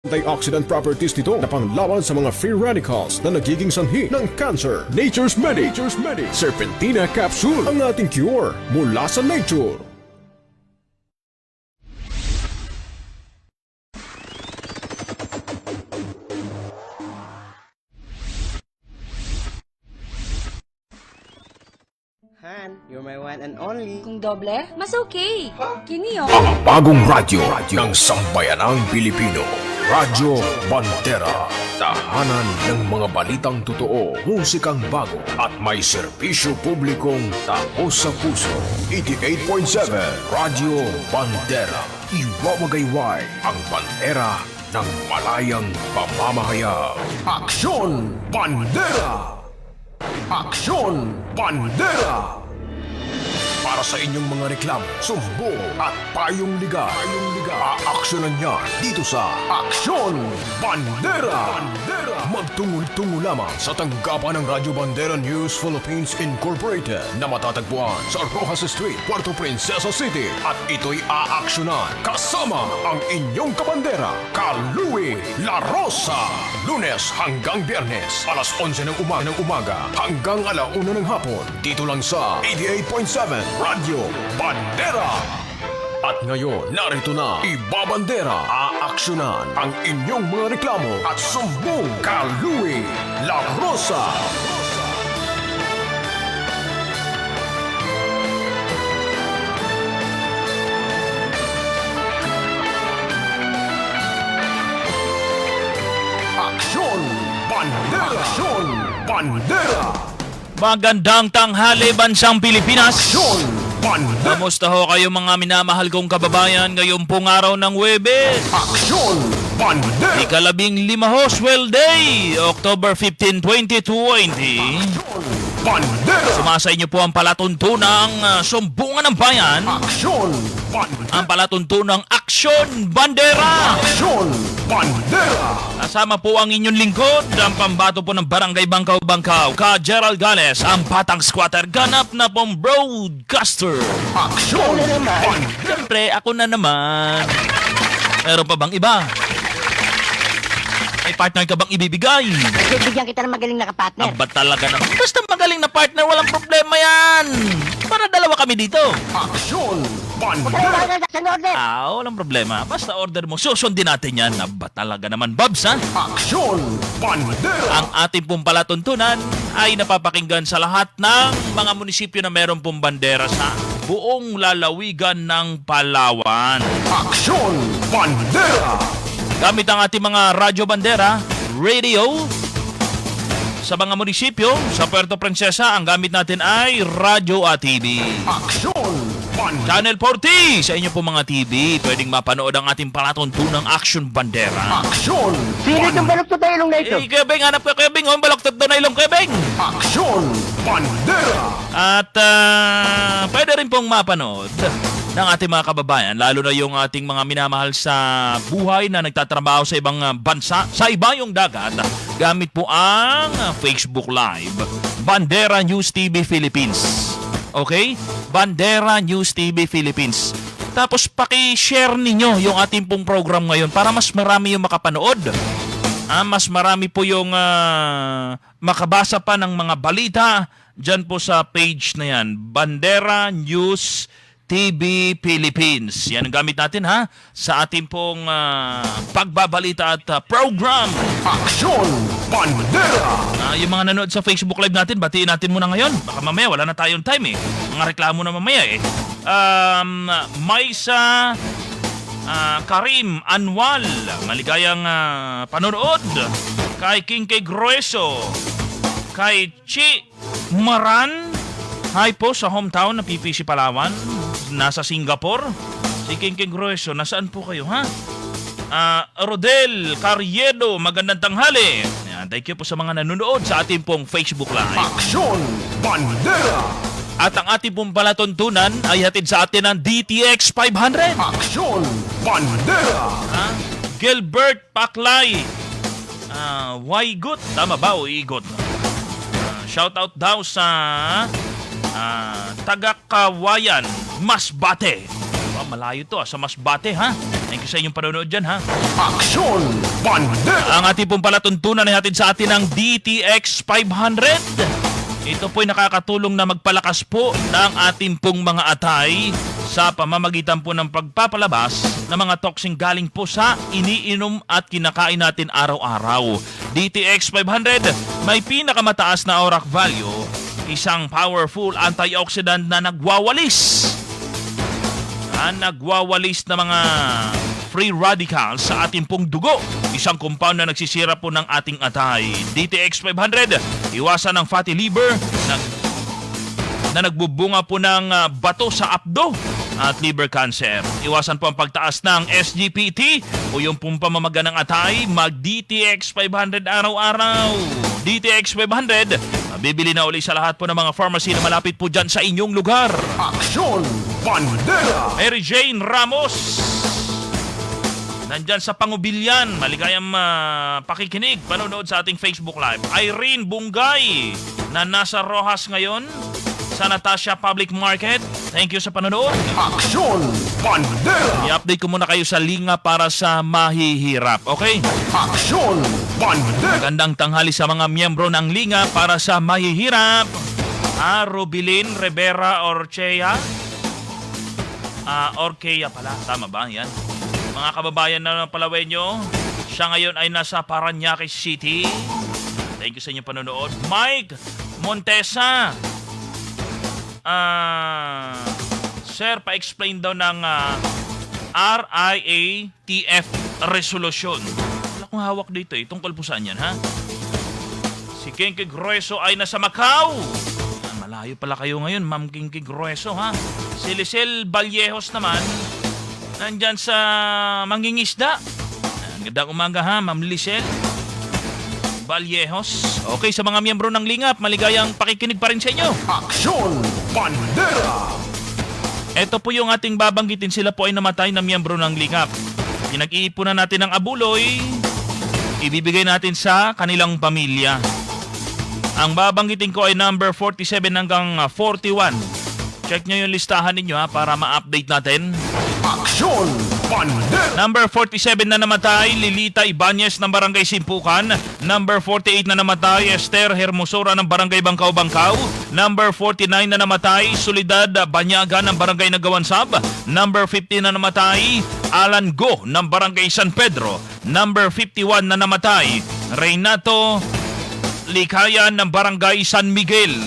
Antioxidant properties nito na panglaban sa mga free radicals na nagiging sanhi ng cancer. Nature's Medic, Serpentina Capsule, ang ating cure mula sa nature. Han, you're my one and only. Kung doble, mas okay. Kini oh. Ang bagong radyo ng sambayanang Pilipino. Radyo Bandera. Tahanan ng mga balitang totoo, musikang bago, at may serbisyo publikong taos sa puso. 88.7 Radyo Bandera. Iwawagayway ang bandera ng malayang pamamahayag. Aksyon Bandera! Aksyon Bandera! Para sa inyong mga reklamo, sumbong at payong liga, aaksyonan niya dito sa Aksyon Bandera! Magtungol-tungo lamang sa tanggapan ng Radyo Bandera News Philippines Incorporated na matatagpuan sa Rojas Street, Puerto Princesa City. At ito'y aaksyonan kasama ang inyong kabandera, Kaluwi La Rosa. Lunes hanggang Biyernes, alas 11 ng umaga hanggang alauna ng hapon. Dito lang sa 88.7 Radyo Bandera. At ngayon, narito na, ibabandera, aaksyonan ang inyong mga reklamo at sumbong, Kaluwi La Rosa. Aksyon Bandera! Aksyon Bandera! Magandang tanghali, bansang Pilipinas. Aksyon Bandera! Kamusta ho kayo mga minamahal kong kababayan ngayong pong araw ng Huwebes? Aksyon Bandera! Ikalabing-lima ho, Swell Day, October 15, 2020. Bandera! Sumasa inyo po ang palatuntunang sumbungan ng bayan, Aksyon Bandera! ang palatuntunang Aksyon Bandera. Aksyon Bandera! Kasama po ang inyong lingkod, ang pambato po ng Barangay Bangkaw-Bangkaw, ka Gerald Gales, ang batang squatter, ganap na pong broadcaster. Aksyon Bandera! Siyempre, ako na naman. Meron pa bang iba? May partner ka bang ibibigay? Bibigyan kita ng magaling na kapatner. Aba talaga naman. Basta magaling na partner, walang problema yan. Para dalawa kami dito. Aksyon Pero Bandera! sa order. Walang problema. Basta order mo, susundin natin yan. Aba talaga naman, Babs, ha? Aksyon Bandera! Ang ating pong palatuntunan ay napapakinggan sa lahat ng mga munisipyo na meron pong bandera sa buong lalawigan ng Palawan. Aksyon Bandera! Gamit ang ating mga radyo bandera, radio, sa mga munisipyo, sa Puerto Princesa, ang gamit natin ay radyo at TV. Aksyon Bandera! Channel 40 sa inyo po mga TV, pwedeng mapanood ang ating palatuntunang Aksyon Bandera. Aksyon Sino itong balok na ilong na ito? Kebeng, hanap ka Kebeng, baloktot doon na ilong Kebeng. Aksyon Bandera! At pwede rin pong mapanood ng ating mga kababayan, lalo na yung ating mga minamahal sa buhay na nagtatrabaho sa ibang bansa, sa iba yung dagat, gamit po ang Facebook Live, Bandera News TV Philippines. Okay? Bandera News TV Philippines. Tapos paki-share ninyo yung ating pong program ngayon para mas marami yung makapanood. Mas marami po yung makabasa pa ng mga balita dyan po sa page na yan. Bandera News TV Philippines. Yan ang gamit natin ha sa ating pong pagbabalita at program. Aksyon Bandera! Yung mga nanood sa Facebook Live natin, batiin natin muna ngayon. Baka mamaya wala na tayong time eh. Mga reklamo na mamaya eh. Maisa Karim Anwal, maligayang panonood. Kay King Kay Grueso, kay Chi Maran, hi po sa hometown ng PPC Palawan, nasa Singapore. Si King King Grueso, nasaan po kayo ha? Rodel Carriedo, magandang tanghali. Yan, thank you po sa mga nanonood sa ating pong Facebook Live. Aksyon Bandera! At ang ating pong palatuntunan ay hatid sa atin ng DTX 500. Aksyon Bandera! Gilbert Paklay, Waigot, tama ba o Igot? Shout out daw sa taga Kawayan, Masbate. Malayo to sa Masbate ha. Thank you sa inyong panonood dyan, ha? Aksyon Bandera! Ang ating pong palatuntunan ay hatid sa atin ng DTX 500. Ito po'y nakakatulong na magpalakas po ng ating pong mga atay sa pamamagitan po ng pagpapalabas ng mga toksing galing po sa iniinom at kinakain natin araw-araw. DTX 500 may pinakamataas na ORAC value, isang powerful antioxidant na nagwawalis na mga free radicals sa ating pong dugo. Isang compound na nagsisira po ng ating atay. DTX 500, iwasan ng fatty liver na nagbubunga po ng bato sa apdo at liver cancer. Iwasan po ang pagtaas ng SGPT o yung pong pamamaga ng atay. Mag-DTX 500 araw-araw. DTX 500, mabibili na uli sa lahat po ng mga pharmacy na malapit po dyan sa inyong lugar. Aksyon Bandera! Mary Jane Ramos, nandyan sa Pangubilyan. Maligayang pakikinig, panonood sa ating Facebook Live. Irene Bungay, na nasa Rojas ngayon sa Natasha Public Market. Thank you sa panonood. Aksyon Bandera! I-update ko muna kayo sa linga para sa mahihirap. Okay? Aksyon Bandera! Gandang tanghali sa mga miyembro ng linga para sa mahihirap. Rubilin Rivera Orchea. Orchea pala. Tama ba? Yan. Mga kababayan na Palawenyo, siya ngayon ay nasa Parañaque City. Thank you sa inyong panonood. Mike Montesa. Sir, pa-explain daw ng RIATF resolution. Wala akong hawak dito eh. Tungkol po saan yan, ha? Si Kinky Grueso ay nasa Macau. Malayo pala kayo ngayon, Ma'am Kinky Grueso, ha? Si Lisel Vallejos naman, nandyan sa Mangingisda. Gandang umaga, ha, Ma'am Lisel Vallejos. Okay, sa mga miyembro ng Lingap, maligayang pakikinig pa rin sa inyo. Aksyon Bandera! Ito po yung ating babanggitin. Sila po ay namatay na miyembro ng Lingap. Pinag-iipunan natin ng abuloy, ibibigay natin sa kanilang pamilya. Ang babanggitin ko ay number 47 hanggang 41. Check nyo yung listahan ninyo, ha, para ma-update natin. Aksyon Bandera! Number 47 na namatay, Lilita Ibanez ng Barangay Simpukan. Number 48 na namatay, Esther Hermosura ng Barangay Bangkaw-Bangkaw. Number 49 na namatay, Solidad Banyaga ng Barangay Nagawansab. Number 50 na namatay, Alan Go ng Barangay San Pedro. Number 51 na namatay, Reynato Likayan ng Barangay San Miguel.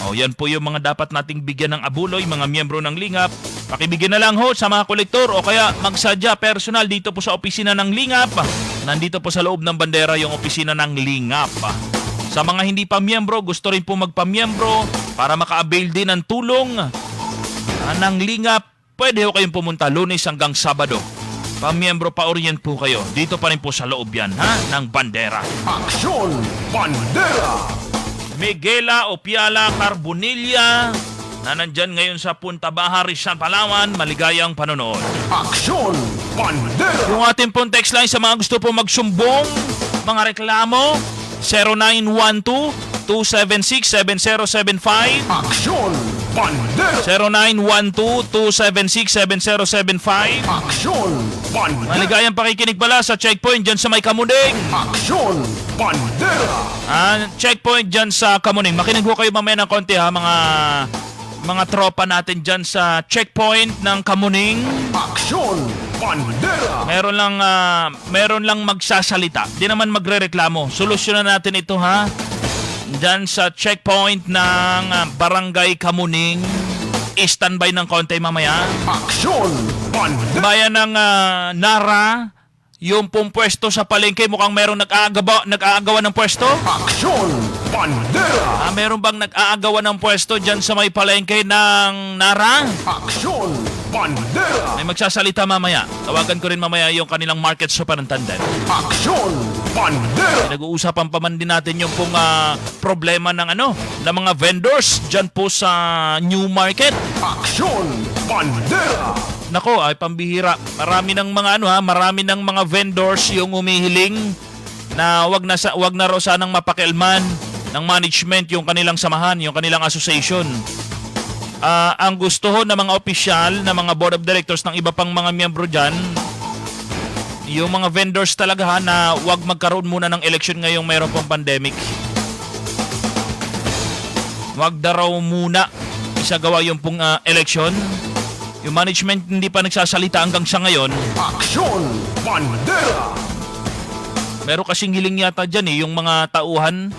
Yan po yung mga dapat nating bigyan ng abuloy, mga miyembro ng Lingap. Pakibigyan na lang ho sa mga kolektor o kaya magsadya personal dito po sa opisina ng Lingap. Nandito po sa loob ng bandera yung opisina ng Lingap. Sa mga hindi pa miyembro, gusto rin po magpamiyembro para maka-avail din ng tulong ng Lingap. Pwede ho kayong pumunta Lunes hanggang Sabado. Pamiyembro pa orient po kayo. Dito pa rin po sa loob yan, ha, ng bandera. Aksyon Bandera! Miguela Opiala Carbonilla, na nandyan ngayon sa Punta Baja, Rizal, Palawan. Maligayang panonood. Aksyon Bandera! Yung ating pong text line sa mga gusto po magsumbong, mga reklamo, 0912-276-7075. Aksyon Bandera! 0912-276-7075. Aksyon Bandera! Maligayang pakikinig pala sa checkpoint dyan sa may Kamuning. Aksyon Bandera! Checkpoint dyan sa Kamuning. Makinig ho kayo mamaya ng konti, ha, mga tropa natin dyan sa checkpoint ng Kamuning. Aksyon Bandera! Meron lang magsasalita. Di naman magrereklamo. Solusyonan natin ito, ha. Dyan sa checkpoint ng Barangay Kamuning. I-standby ng konti mamaya. Aksyon Bandera! Bayan ng Nara, yung pong pwesto sa palengke, mukhang merong nag-aagawan ng pwesto. Aksyon Bandera! Meron bang nag-aagawan ng pwesto dyan sa may palengke ng Nara? Aksyon Bandera! May magsasalita mamaya. Tawagan ko rin mamaya yung kanilang market superintendent. Aksyon Bandera! Nag-uusapan pa man din natin yung pong problema ng mga vendors dyan po sa New Market. Aksyon Bandera! Nako, ay pambihira. Marami ng mga vendors yung umihiling na wag na raw sanang mapakialman ng management yung kanilang samahan, yung kanilang association. Ang gusto ho ng mga opisyal, ng mga board of directors ng iba pang mga miyembro dyan, yung mga vendors talaga ha, na wag magkaroon muna ng election ngayong mayroon pang pandemic. Wag daw muna isagawa yung pong election. Yung management hindi pa nagsasalita hanggang sa ngayon. Aksyon Bandera! Meron kasing hiling yata dyan yung mga tauhan,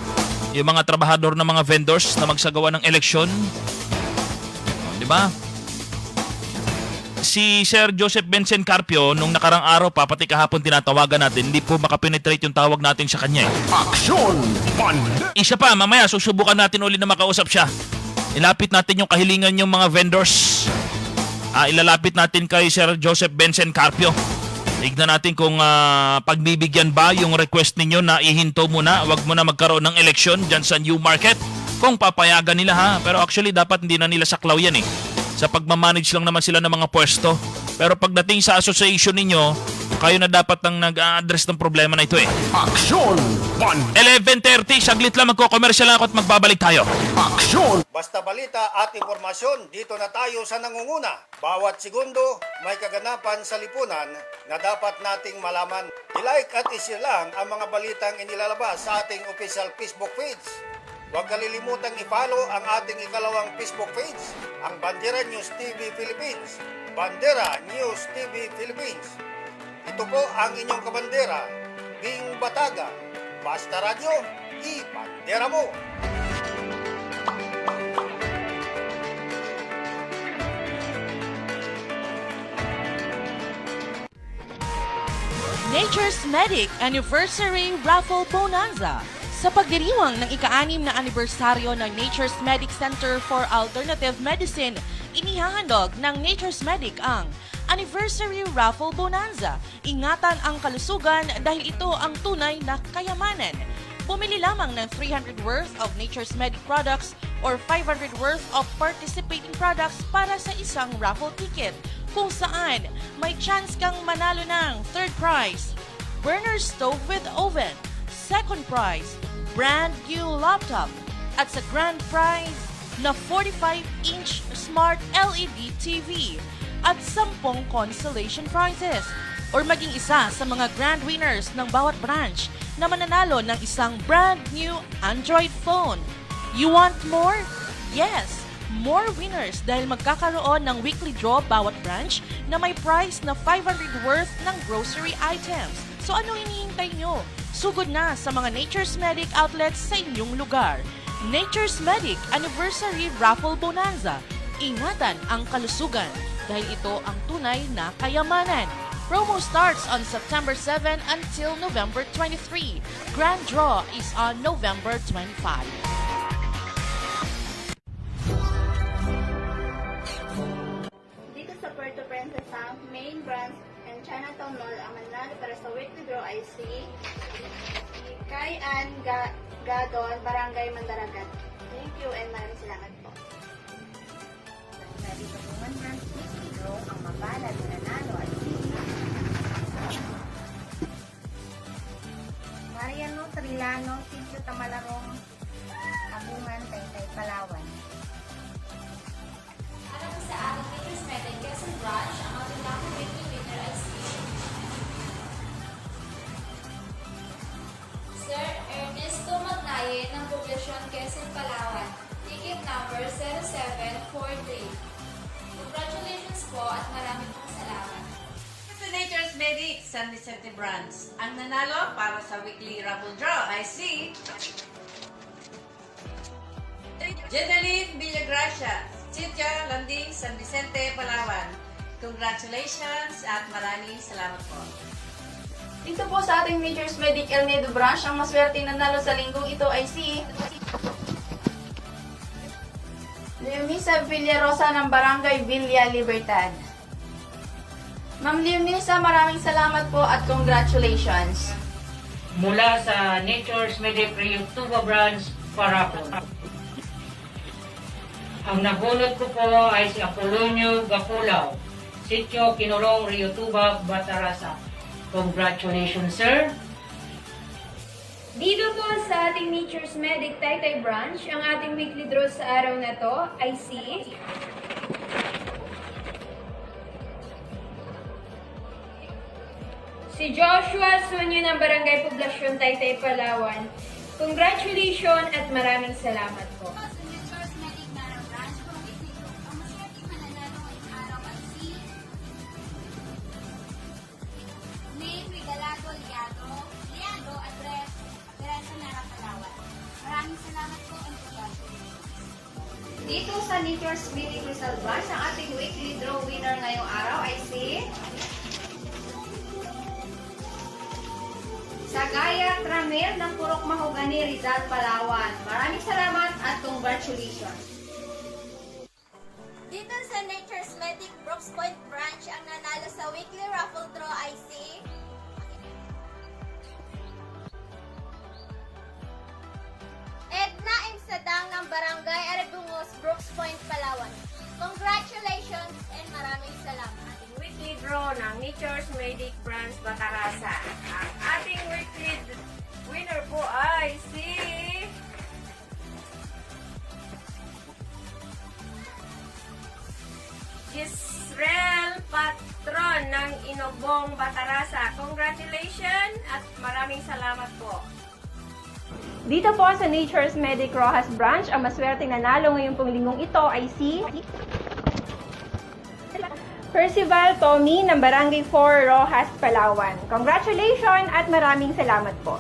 yung mga trabahador ng mga vendors na magsagawa ng eleksyon. Di ba? Si Sir Joseph Benson Carpio, nung nakarang araw pa, pati kahapon tinatawagan natin, hindi po makapenetrate yung tawag natin sa kanya. Aksyon Bandera! Isa pa, mamaya susubukan natin ulit na makausap siya. Ilapit natin yung kahilingan yung mga vendors. Ilalapit natin kay Sir Joseph Benson Carpio. Tignan natin kung pagbibigyan ba yung request ninyo na ihinto muna, wag mo na magkaroon ng eleksyon dyan sa New Market. Kung papayagan nila ha, pero actually dapat hindi na nila saklaw yan eh. Sa pagmamanage lang naman sila ng mga pwesto. Pero pagdating sa association ninyo, kayo na dapat ang nag-a-address ng problema na ito eh. Aksyon Bandera! 11:30, saglit lang magko-commercial lang ako at magbabalik tayo. Aksyon! Basta balita at informasyon, dito na tayo sa nangunguna. Bawat segundo, may kaganapan sa lipunan na dapat nating malaman. I-like at i-share lang ang mga balitang inilalabas sa ating official Facebook page. Huwag kalilimutang i-follow ang ating ikalawang Facebook page, ang Bandera News TV Philippines. Bandera News TV Philippines. Ito po ang inyong kabandera, Bing Bataga. Basta radyo, i-bandera mo! Nature's Medic Anniversary Raffle Bonanza. Sa pagdiriwang ng ika-6 na anibersaryo ng Nature's Medic Center for Alternative Medicine, inihahandog ng Nature's Medic ang Anniversary Raffle Bonanza. Ingatan ang kalusugan dahil ito ang tunay na kayamanan. Bumili lamang ng 300 worth of Nature's Medic products or 500 worth of participating products para sa isang raffle ticket, kung saan may chance kang manalo ng third prize, burner stove with oven, second prize, brand new laptop, at sa grand prize na 45-inch smart LED TV at 10 consolation prizes, or maging isa sa mga grand winners ng bawat branch na mananalo ng isang brand new Android phone. You want more? Yes! More winners dahil magkakaroon ng weekly draw bawat branch na may prize na 500 worth ng grocery items. So anong hinihintay nyo? Sugod na sa mga Nature's Medic outlets sa inyong lugar. Nature's Medic Anniversary Raffle Bonanza. Ingatan ang kalusugan dahil ito ang tunay na kayamanan. Promo starts on September 7 until November 23. Grand draw is on November 25. Dito sa Puerto Princesa, main branch and Chinatown Mall, ang mananalo para sa weekly draw ay si Kay Ann Gadon, Barangay Mandaragat. Thank you and maraming salamat po. Dito po man branch weekly draw, ang mapalad na nanalo ay si Mariano Trilano, Sitio Tamalarong, Abungan, Taytay, Palawan. Alam mo sa ating Nature's Medic Quezon Branch, ang ating lucky weekly winner ay si Sir Ernesto Magnaye ng Poblacion, Quezon, Palawan. Ticket number 0743. Congratulations po at maraming pong salamat. Sa Nature's Medic San Vicente Branch, ang nanalo para sa weekly raffle draw ay si Jeneline Villagracia, Sitio Landing, San Vicente, Palawan. Congratulations at maraming salamat po. Dito po sa ating Nature's Medic El Nido Branch, ang maswerteng nanalo sa linggong ito ay si Leonisa Villarosa ng Barangay Villa Libertad. Ma'am Leonisa, maraming salamat po at congratulations. Mula sa Nature's Medic Rio Tuba Branch, Parapo. Ang nabunot ko po ay si Apolonio Gapulaw, Sitio Kinurong, Rio Tuba, Batarasa. Congratulations, sir! Dito po sa ating Nature's Medic Taytay Branch, ang ating weekly draw sa araw na to ay si Si Joshua Sunyo ng Barangay Poblasyon, Taytay, Palawan. Congratulations at maraming salamat po. Sa Nature's Medic Nara Branch, Province Negros, ang maswerteng mananalo ngayong araw ay si Name Regalado Liado Address, Teresa Nara, Palawan. Maraming salamat po and congratulations. Dito sa Nature's Medic Rizal Branch, ang ating weekly draw winner ngayong araw ay si Sagaya Tramel ng Purok Mahogani, Rizal, Palawan. Maraming salamat at congratulations. Dito sa Nature's Medic Brooks Point Branch, ang nanalo sa weekly raffle draw ay si Edna M. Sadang ng Barangay Arabungos, Brooks Point, Palawan. Congratulations and maraming salamat. Weekly draw ng Nature's Medic Branch, Batarasa. Ang ating weekly winner po ay si Gisrel Patron ng Inobong, Batarasa. Congratulations at maraming salamat po. Dito po sa Nature's Medic Rojas Branch, ang maswerteng nanalo ngayong pong linggong ito ay si Percival Tommy ng Barangay 4, Rojas, Palawan. Congratulations at maraming salamat po.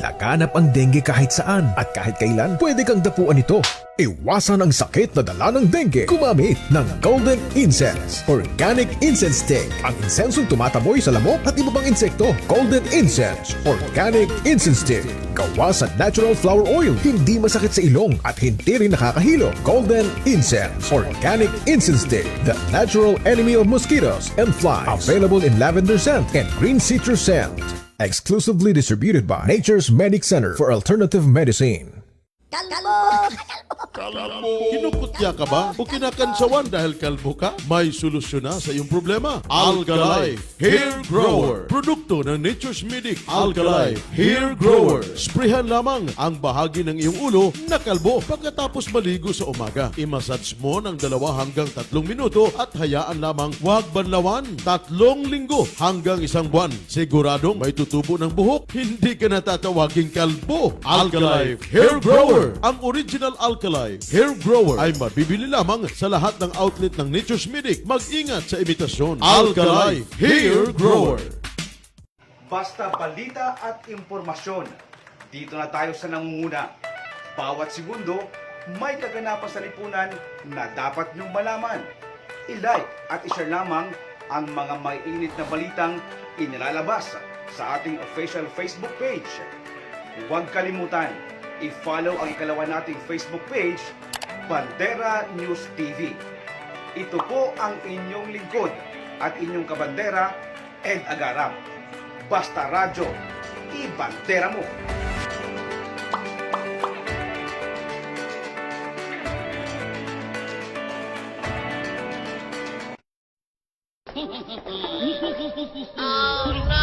Laganap ang dengue kahit saan at kahit kailan pwede kang dapuan ito. Iwasan ang sakit na dala ng dengue. Gumamit ng Golden Incense Organic Incense Stick. Ang insensong tumataboy sa lamok at iba pang insekto. Golden Incense Organic Incense Stick. Gawa sa natural flower oil. Hindi masakit sa ilong at hindi rin nakakahilo. Golden Incense Organic Incense Stick. The natural enemy of mosquitoes and flies. Available in lavender scent and green citrus scent. Exclusively distributed by Nature's Medic Center for Alternative Medicine. Kinukutya ka ba o kinakansawan dahil kalbo ka? May solusyon na sa iyong problema. Alkalife Hair Grower. Produkto ng Nature's Medic. Alkalife Hair Grower. Sprayhan lamang ang bahagi ng iyong ulo na kalbo pagkatapos maligo sa umaga. I-massage mo ng 2 hanggang 3 minuto at hayaan lamang huwag banlawan. 3 linggo hanggang 1 buwan. Siguradong may tutubo ng buhok. Hindi ka natatawaging kalbo. Alkalife Hair Grower. Ang original Alkalife Hair Grower ay mabibili lamang sa lahat ng outlet ng Nature's Medic. Mag-ingat sa imitasyon. Alkalife Hair Grower. Basta balita at impormasyon. Dito na tayo sa nangunguna. Bawat segundo, may kaganapan sa lipunan na dapat niyong malaman. I-like at i-share lamang ang mga maiinit na balitang inilalabas sa ating official Facebook page. Huwag kalimutan, i-follow ang ikalawa nating Facebook page, Bandera News TV. Ito po ang inyong lingkod at inyong kabandera, Ed Agaram. Basta radyo, i-bandera mo! Oh no!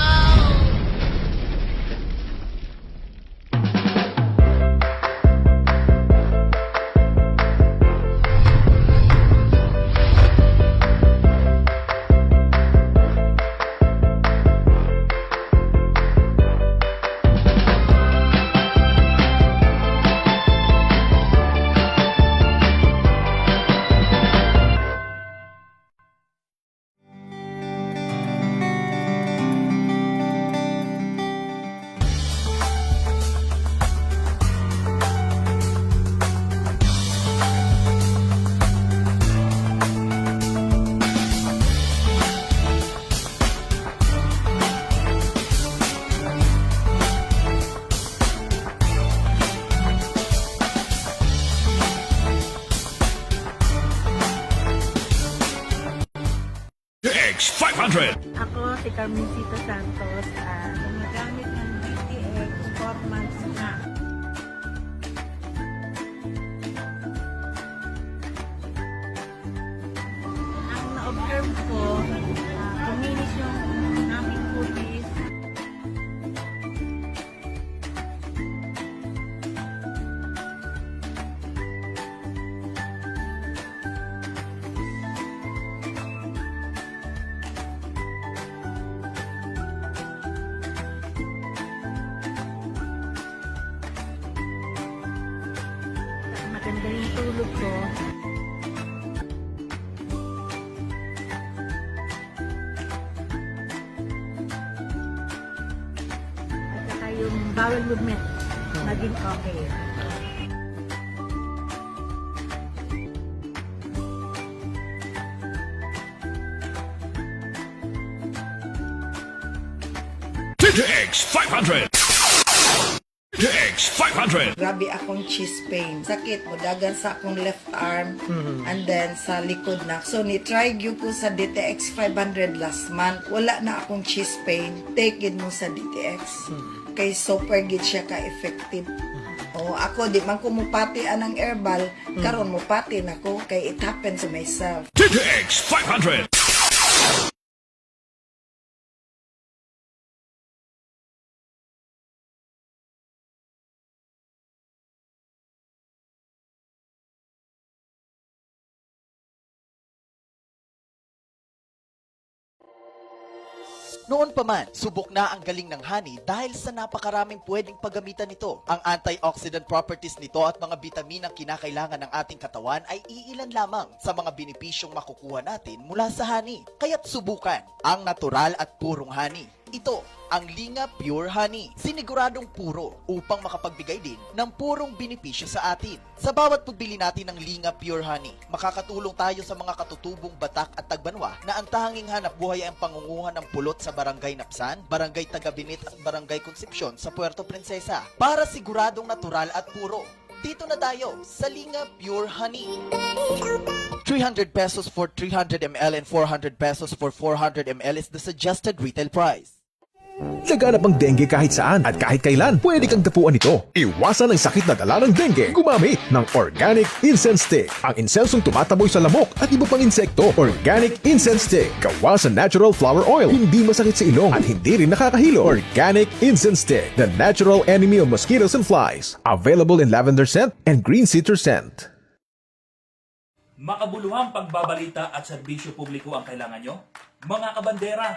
X500. Ako si Carmencita Santos, gumagamit ng DTX 4 months na. Ang na-observe ko, kuminis yung aming kutis. Maganda yung tulog ko. At saka yung bowel movement, naging okay. TTX 500! TTX 500! Grabe akong chest pain. Sakit mo dagan sa akong left arm and then sa likod na. So ni-try gyud ko sa DTX 500 last month. Wala na akong chest pain. Take it mo sa DTX. Kay super gid siya ka-effective. O ako di man ko mupati anang herbal, karon mupati nako kay it happens to myself. TTX 500! Noon pa man, subok na ang galing ng honey dahil sa napakaraming pwedeng paggamitan nito. Ang antioxidant properties nito at mga bitaminang kinakailangan ng ating katawan ay iilan lamang sa mga benepisyong makukuha natin mula sa honey. Kaya't subukan ang natural at purong honey. Ito ang Linga Pure Honey. Siniguradong puro upang makapagbigay din ng purong benepisyo sa atin. Sa bawat pagbili natin ng Linga Pure Honey, makakatulong tayo sa mga katutubong Batak at Tagbanwa na ang tanging hanap buhay ay ang pangunguhan ng pulot sa Barangay Napsan, Barangay Tagabinit at Barangay Concepcion sa Puerto Princesa para siguradong natural at puro. Dito na tayo sa Linga Pure Honey. 300 pesos for 300 ml and 400 pesos for 400 ml is the suggested retail price. Laganap ang dengue kahit saan at kahit kailan, pwede kang tapuan ito. Iwasan ang sakit na dala ng dengue. Gumamit ng Organic Incense Stick. Ang insensong tumataboy sa lamok at iba pang insekto. Organic Incense Stick. Gawa sa natural flower oil. Hindi masakit sa ilong at hindi rin nakakahilo. Organic Incense Stick. The natural enemy of mosquitoes and flies. Available in lavender scent and green citrus scent. Makabuluhang pagbabalita at serbisyo publiko ang kailangan nyo? Mga kabandera,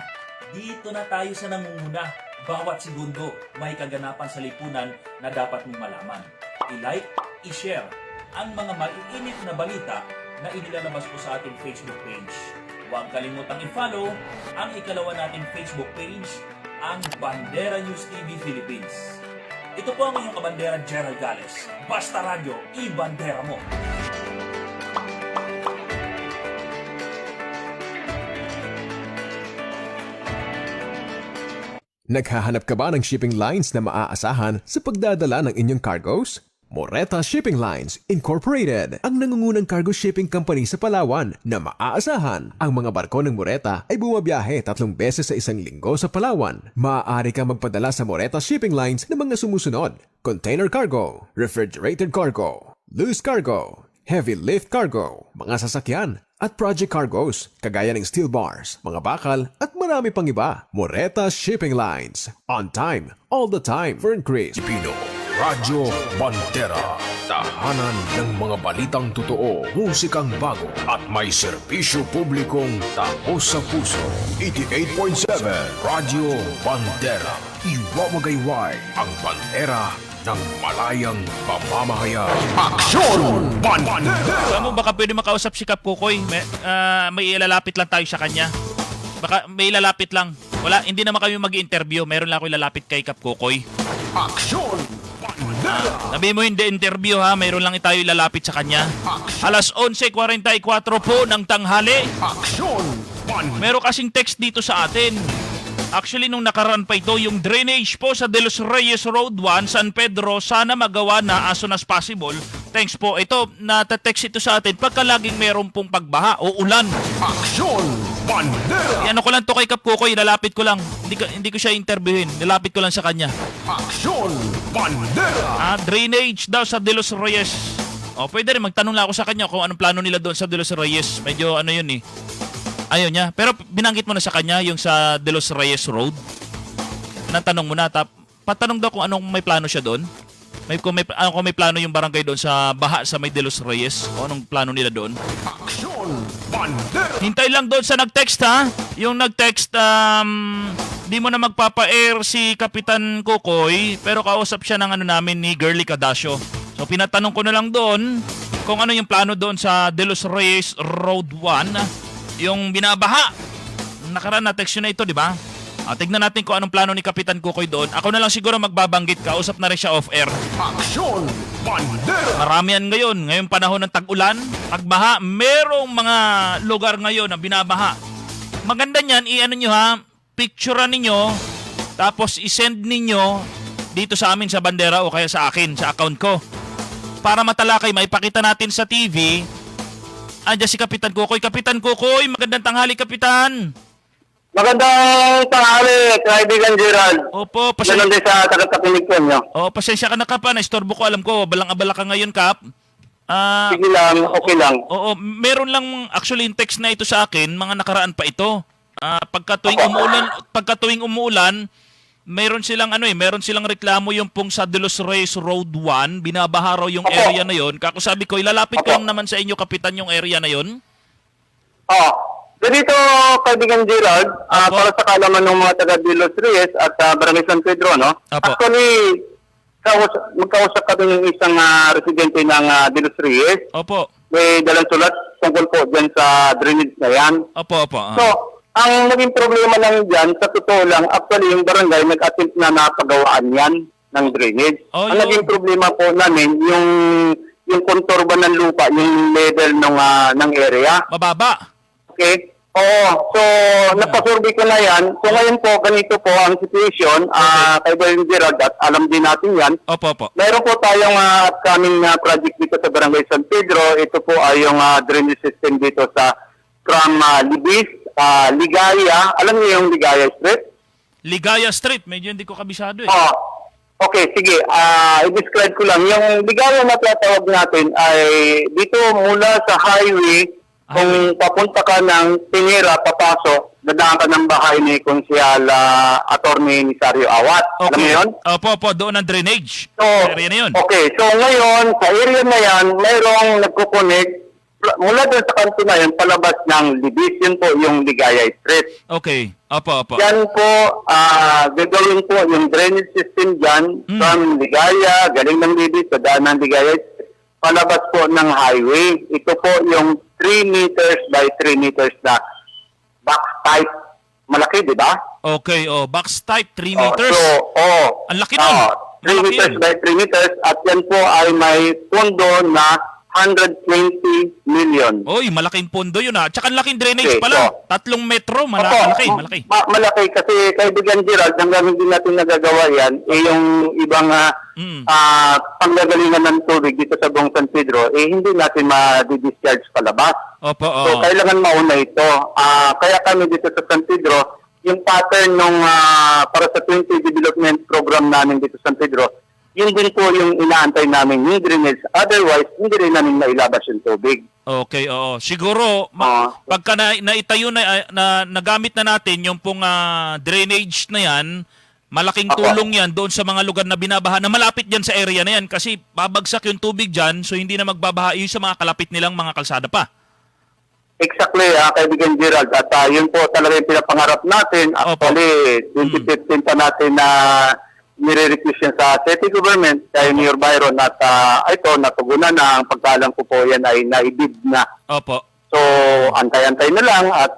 dito na tayo sa nangunguna. Bawat segundo may kaganapan sa lipunan na dapat mong malaman. I-like, i-share ang mga maiinit na balita na inilalabas ko sa ating Facebook page. Huwag kalimutang i-follow ang ikalawa nating Facebook page, ang Bandera News TV Philippines. Ito po ang inyong kabandera Gerald Gales. Basta radyo, i-bandera mo! Naghahanap ka ba ng shipping lines na maaasahan sa pagdadala ng inyong cargos? Moreta Shipping Lines Incorporated, ang nangungunang cargo shipping company sa Palawan na maaasahan. Ang mga barko ng Moreta ay bumabiyahe 3 beses sa isang linggo sa Palawan. Maaari kang magpadala sa Moreta Shipping Lines ng mga sumusunod: container cargo, refrigerated cargo, loose cargo, heavy lift cargo, mga sasakyan, at project cargoes, kagaya ng steel bars, mga bakal, at marami pang iba. Moreta Shipping Lines. On time, all the time. For increase. Pilipino, Radyo Bandera, tahanan ng mga balitang totoo, musikang bago, at may serbisyo publikong taos sa puso. 88.7 Radyo Bandera. Iwawagayway ang bandera ng malayang pamamahayag. Aksyon Bandera! Alam mo, baka pwede makausap si Kap Kukoy. May ilalapit lang tayo sa kanya. Baka may ilalapit lang. Wala, hindi naman kami mag-interview. Meron lang ako ilalapit kay Kap Kukoy. Aksyon Bandera! Sabi mo hindi interview ha, mayroon lang tayo ilalapit sa kanya. Alas 11:44 po ng tanghali. Aksyon Bandera! Meron kasing text dito sa atin. Actually, nung nakaraan pa ito, yung drainage po sa De Los Reyes Road 1, San Pedro, sana magawa na as soon as possible. Thanks po. Ito, natatext ito sa atin pagka laging meron pong pagbaha o ulan. Aksyon Bandera! Ano ko lang to kay Kap Kukoy, nilalapit ko lang. Hindi ko siya interviewin. Nilapit ko lang sa kanya. Aksyon Bandera! Drainage daw sa De Los Reyes. O, pwede rin magtanong lang ako sa kanya kung anong plano nila doon sa De Los Reyes. Medyo ano yun eh. Ayaw niya. Pero binanggit mo na sa kanya yung sa De Los Reyes Road. Natanong mo na. Patanong daw kung anong may plano siya doon. Kung may plano yung barangay doon sa baha sa may De Los Reyes. O anong plano nila doon. Aksyon Bandera! Hintay lang doon sa nag-text ha. Yung nag-text, di mo na magpapa-air si Kapitan Kukoy. Pero kausap siya ng namin ni Girly Cadasio. So So pinatanong ko na lang doon kung ano yung plano doon sa De Los Reyes Road 1, yung binabaha. Nakaraan na text yun na ito, di ba? Tignan natin kung anong plano ni Kapitan Kukoy doon. Ako na lang siguro magbabanggit, kausap na rin siya off-air. Aksyon Bandera! Marami yan ngayon. Ngayong panahon ng tag-ulan, pagbaha, merong mga lugar ngayon na binabaha. Maganda niyan, i-ano nyo ha, picturean ninyo, tapos i-send ninyo dito sa amin sa Bandera o kaya sa akin, sa account ko. Para matalakay, maipakita natin sa TV. Andiyan si Kapitan Kukoy. Kapitan Kukoy, magandang tanghali, Kapitan. Magandang tanghali, kaibigan Gerald. Opo, pasensya. Ganun din sa tagapakinig ko nyo. Pasensya ka na, Kap. Naistorbo ko, alam ko, balang-abala ka ngayon, Kap. Sige lang, okay lang. Oo, meron lang actually yung text na ito sa akin, mga nakaraan pa ito. Pagka tuwing umuulan, meron silang reklamo yung pong sa De Los Reyes Road 1, binabaha raw yung area na yon. Kako sabi ko, ilalapit ko lang naman sa inyo, Kapitan, yung area na yon. Ganito, kaibigan Gerald, para sa kalaman ng mga taga De Los Reyes at Barangay San Pedro, no? Actually, magkausap kami ng isang residente ng De Los Reyes. Opo. May dalang sulat tungkol po dyan sa drainage na yan. Opo. So, ang naging problema lang dyan, sa totoo lang, actually yung barangay nag-attempt na napagawaan yan ng drainage. Ang naging problema po namin, yung contour ba ng lupa, yung level ng area. Mababa. Okay. So napasurvey ko na yan. So ngayon po, ganito po ang situation. Kaibigan Gerald, at alam din natin yan. Opo. Meron po tayong upcoming project dito sa Barangay San Pedro. Ito po ay yung drainage system dito from Libis, Ligaya. Alam niyo yung Ligaya Street? Ligaya Street, medyo hindi ko kabisado eh. Okay, sige. I-describe ko lang. Yung Ligaya na tinatawag natin ay dito mula sa highway. Kung papunta ka ng Pinera, papasok, dadaan ka ng bahay ni Konsyal Attorney Nisario Awat. Okay. Alam mo yun? Opo, doon ang drainage. So, area na yun. Okay, so ngayon, sa area na yan, mayroong nagkukonek mula doon sa kanto na yun, palabas ng Libis. Yun po yung Ligaya Street. Okay, opo. Yan po, gagawin po yung drainage system dyan from Ligaya, galing ng Libis, dadaan ng Ligaya Street. Palabas po ng highway. Ito po yung 3 meters by 3 meters na box type. Malaki, di ba? Okay, box type 3 meters. Ang laki nun. 3 meters by 3 meters at yan po ay may pondo na 120 million. Oy, malaking pondo yun Tsaka laking drainage pala. 3 metro, malaki. Malaki kasi kaibigan Gerald, hanggang hindi natin nagagawa yan, yung ibang panggagalingan ng tubig dito sa buong San Pedro, hindi natin ma-discharge palabas. So kailangan mauna ito. Kaya kami dito sa San Pedro, yung pattern nung para sa 20 development program namin dito sa San Pedro, yun din po yung inaantay namin yung drainage. Otherwise, hindi rin namin nailabas yung tubig. Okay, oo. Siguro, pagka naitayo na nagamit na natin yung pong drainage na yan, malaking tulong yan doon sa mga lugar na binabaha na malapit dyan sa area na yan kasi babagsak yung tubig dyan so hindi na magbabaha yung sa mga kalapit nilang mga kalsada pa. Exactly, kaibigan Gerald. At yun po talaga yung pinapangarap natin. Actually, 2015 pa natin na nire-request yan sa city government, kay Mayor Byron at ito, natugunan na ang pagkalang ko po yan ay naibid na. Opo. So, antay-antay na lang at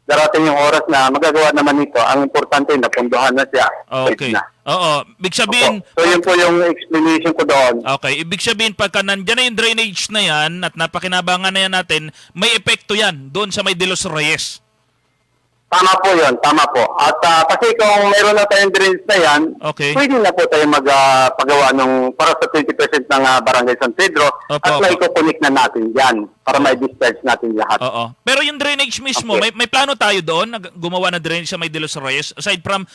darating yung oras na magagawa naman ito. Ang importante, napunduhan na siya. Okay. Oo. Ibig sabihin... So, yun po yung explanation ko doon. Okay. Ibig sabihin, pagka nandyan na yung drainage na yan at napakinabangan na yan natin, may epekto yan doon sa may De Los Reyes. Tama po yun, tama po. At kasi kung meron na tayong drainage na yan, pwede na po tayo magpagawa para sa 20% ng Barangay San Pedro at maikukunik na natin yan para may discharge natin lahat. Oo. Pero yung drainage mismo, may plano tayo doon na gumawa ng drainage sa may De Los Reyes aside from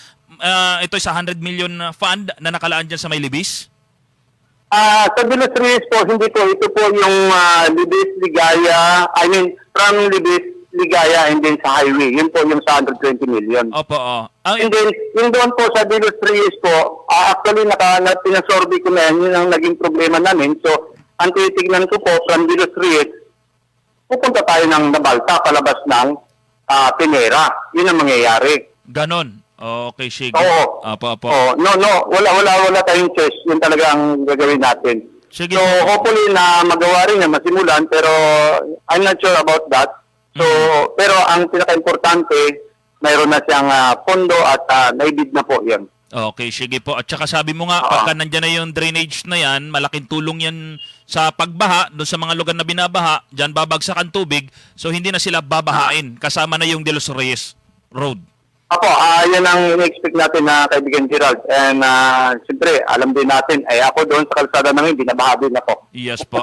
ito sa 100 million fund na nakalaan dyan sa may Libis? Sa De Los Reyes po, hindi po. Ito po yung Libis, Ligaya, from Libis, Ligaya and then sa highway. Yun po yung sa 120 million. Opo, And then, yung doon po sa De Los Reyes po, actually, pinasurvey ko na yan, yun ang naging problema namin. So, ang titignan ko po from De Los Reyes, pupunta tayo ng Nabalta, palabas ng Pinera. Yun ang mangyayari. Ganon. Okay, sige. Oo. Apo. Wala tayong choice. Yun talaga ang gagawin natin. Sige. So, hopefully na magawa rin niya, masimulan, pero I'm not sure about that. So, pero ang pinaka-importante, mayroon na siyang pondo at naibid na po yan. Okay, sige po. At saka sabi mo nga, pagka nandyan na yung drainage na yan, malaking tulong yan sa pagbaha, doon sa mga lugar na binabaha, dyan babagsak ang tubig, so hindi na sila babahain. Kasama na yung De Los Reyes Road. Apo, yan ang in-expect natin na kaibigan Gerald. And siyempre, alam din natin, ako doon sa kalsada namin, binabaha din ako. Yes po.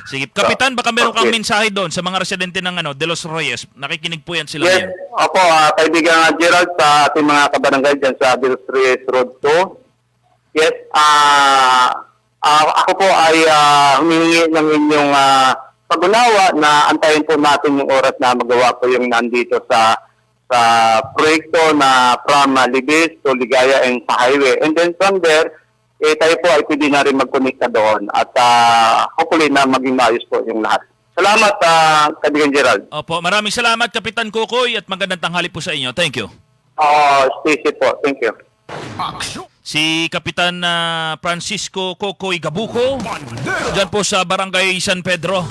Sige. Kapitan, baka meron kang mensahe doon sa mga residente ng De Los Reyes. Nakikinig po yan sila. Yes, opo, kaibigan Gerald, sa ating mga kabarangay dyan sa De Los Reyes Road 2. Yes, ako po ay humingi ng inyong pag-unawa na antayin po natin yung oras na magawa po yung nandito sa proyekto na from Libis to Ligaya and sa highway. And then from there, tayo po ay pwede na rin mag-connect doon at hopefully na maging maayos po yung lahat. Salamat, kaibigan Gerald. Opo, maraming salamat, Kapitan Kukoy, at magandang tanghali po sa inyo. Thank you. Stay safe po. Thank you. Si Kapitan Francisco Kukoy Gabuco, dyan po sa Barangay San Pedro.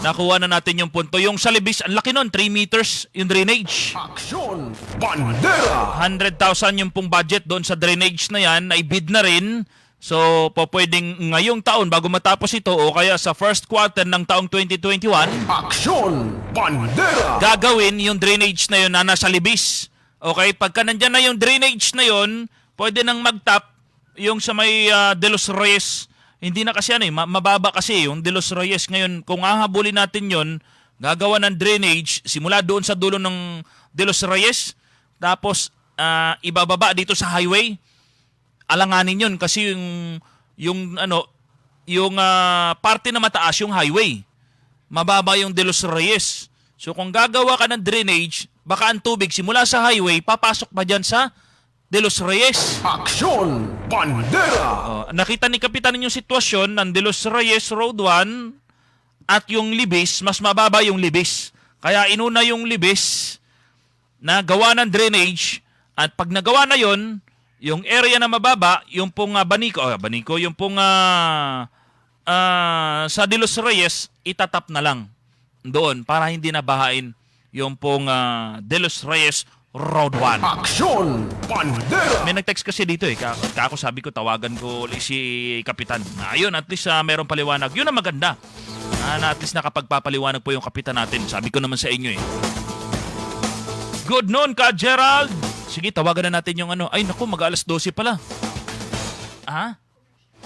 Nakuha na natin yung punto. Yung sa Libis, ang laki nun, 3 meters yung drainage. Aksyon! Bandera! 100,000 yung pong budget doon sa drainage na yan, naibid na rin. So, po pwedeng ngayong taon, bago matapos ito, o kaya sa first quarter ng taong 2021, Aksyon! Bandera! gagawin yung drainage na yun na nasa Libis. Okay, pagka nandyan na yung drainage na yun, pwede nang mag-tap yung sa may De Los Reyes. Hindi na kasi mababa kasi yung De Los Reyes ngayon. Kung hahabulin natin yon, gagawa ng drainage simula doon sa dulo ng De Los Reyes, tapos ibababa dito sa highway. Alanganin yon kasi yung parte na mataas yung highway. Mababa yung De Los Reyes. So kung gagawa ka ng drainage, baka ang tubig simula sa highway papasok pa dyan sa De Los Reyes. Aksyon! Bandera! Nakita ni Kapitan yung sitwasyon ng De Los Reyes Road 1 at yung Libis, mas mababa yung Libis. Kaya inuna yung Libis na gawa ng drainage at pag nagawa na yon, yung area na mababa, yung pong Banico, yung pong sa De Los Reyes, itatap na lang doon para hindi na bahain yung pong De Los Reyes Road 1. Aksyon! Bandera! May nag-text kasi dito Kako sabi ko, tawagan ko si Kapitan. Ayun, at least meron paliwanag. Yun ang maganda. Na at least nakapagpapaliwanag po yung Kapitan natin. Sabi ko naman sa inyo Good noon ka, Gerald. Sige, tawagan na natin yung Ay, naku, mag-alas 12 pala.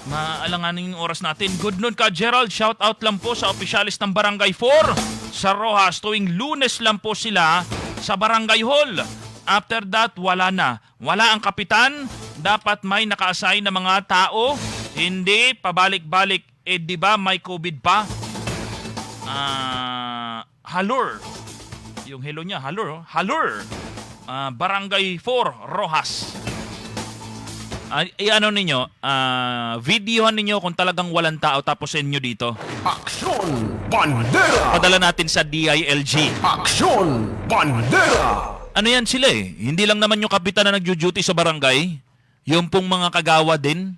Maalanganin yung oras natin. Good noon ka, Gerald. Shout out lang po sa opisyalis ng Barangay 4 sa Rojas. Tuwing Lunes lang po sila sa Barangay Hall. After that, wala na. Wala ang kapitan. Dapat may naka-assign na mga tao. Hindi, pabalik-balik. Di ba may COVID pa? Halur. Yung hello niya, Halur. Halur. Barangay 4, Rojas. Ninyo, videohan ninyo kung talagang walang tao tapos sa inyo dito. Aksyon! Bandera! Padala natin sa DILG. Aksyon! Bandera! Ano yan sila Hindi lang naman yung kapitan na nagjo-duty sa barangay. Yung pong mga kagawa din.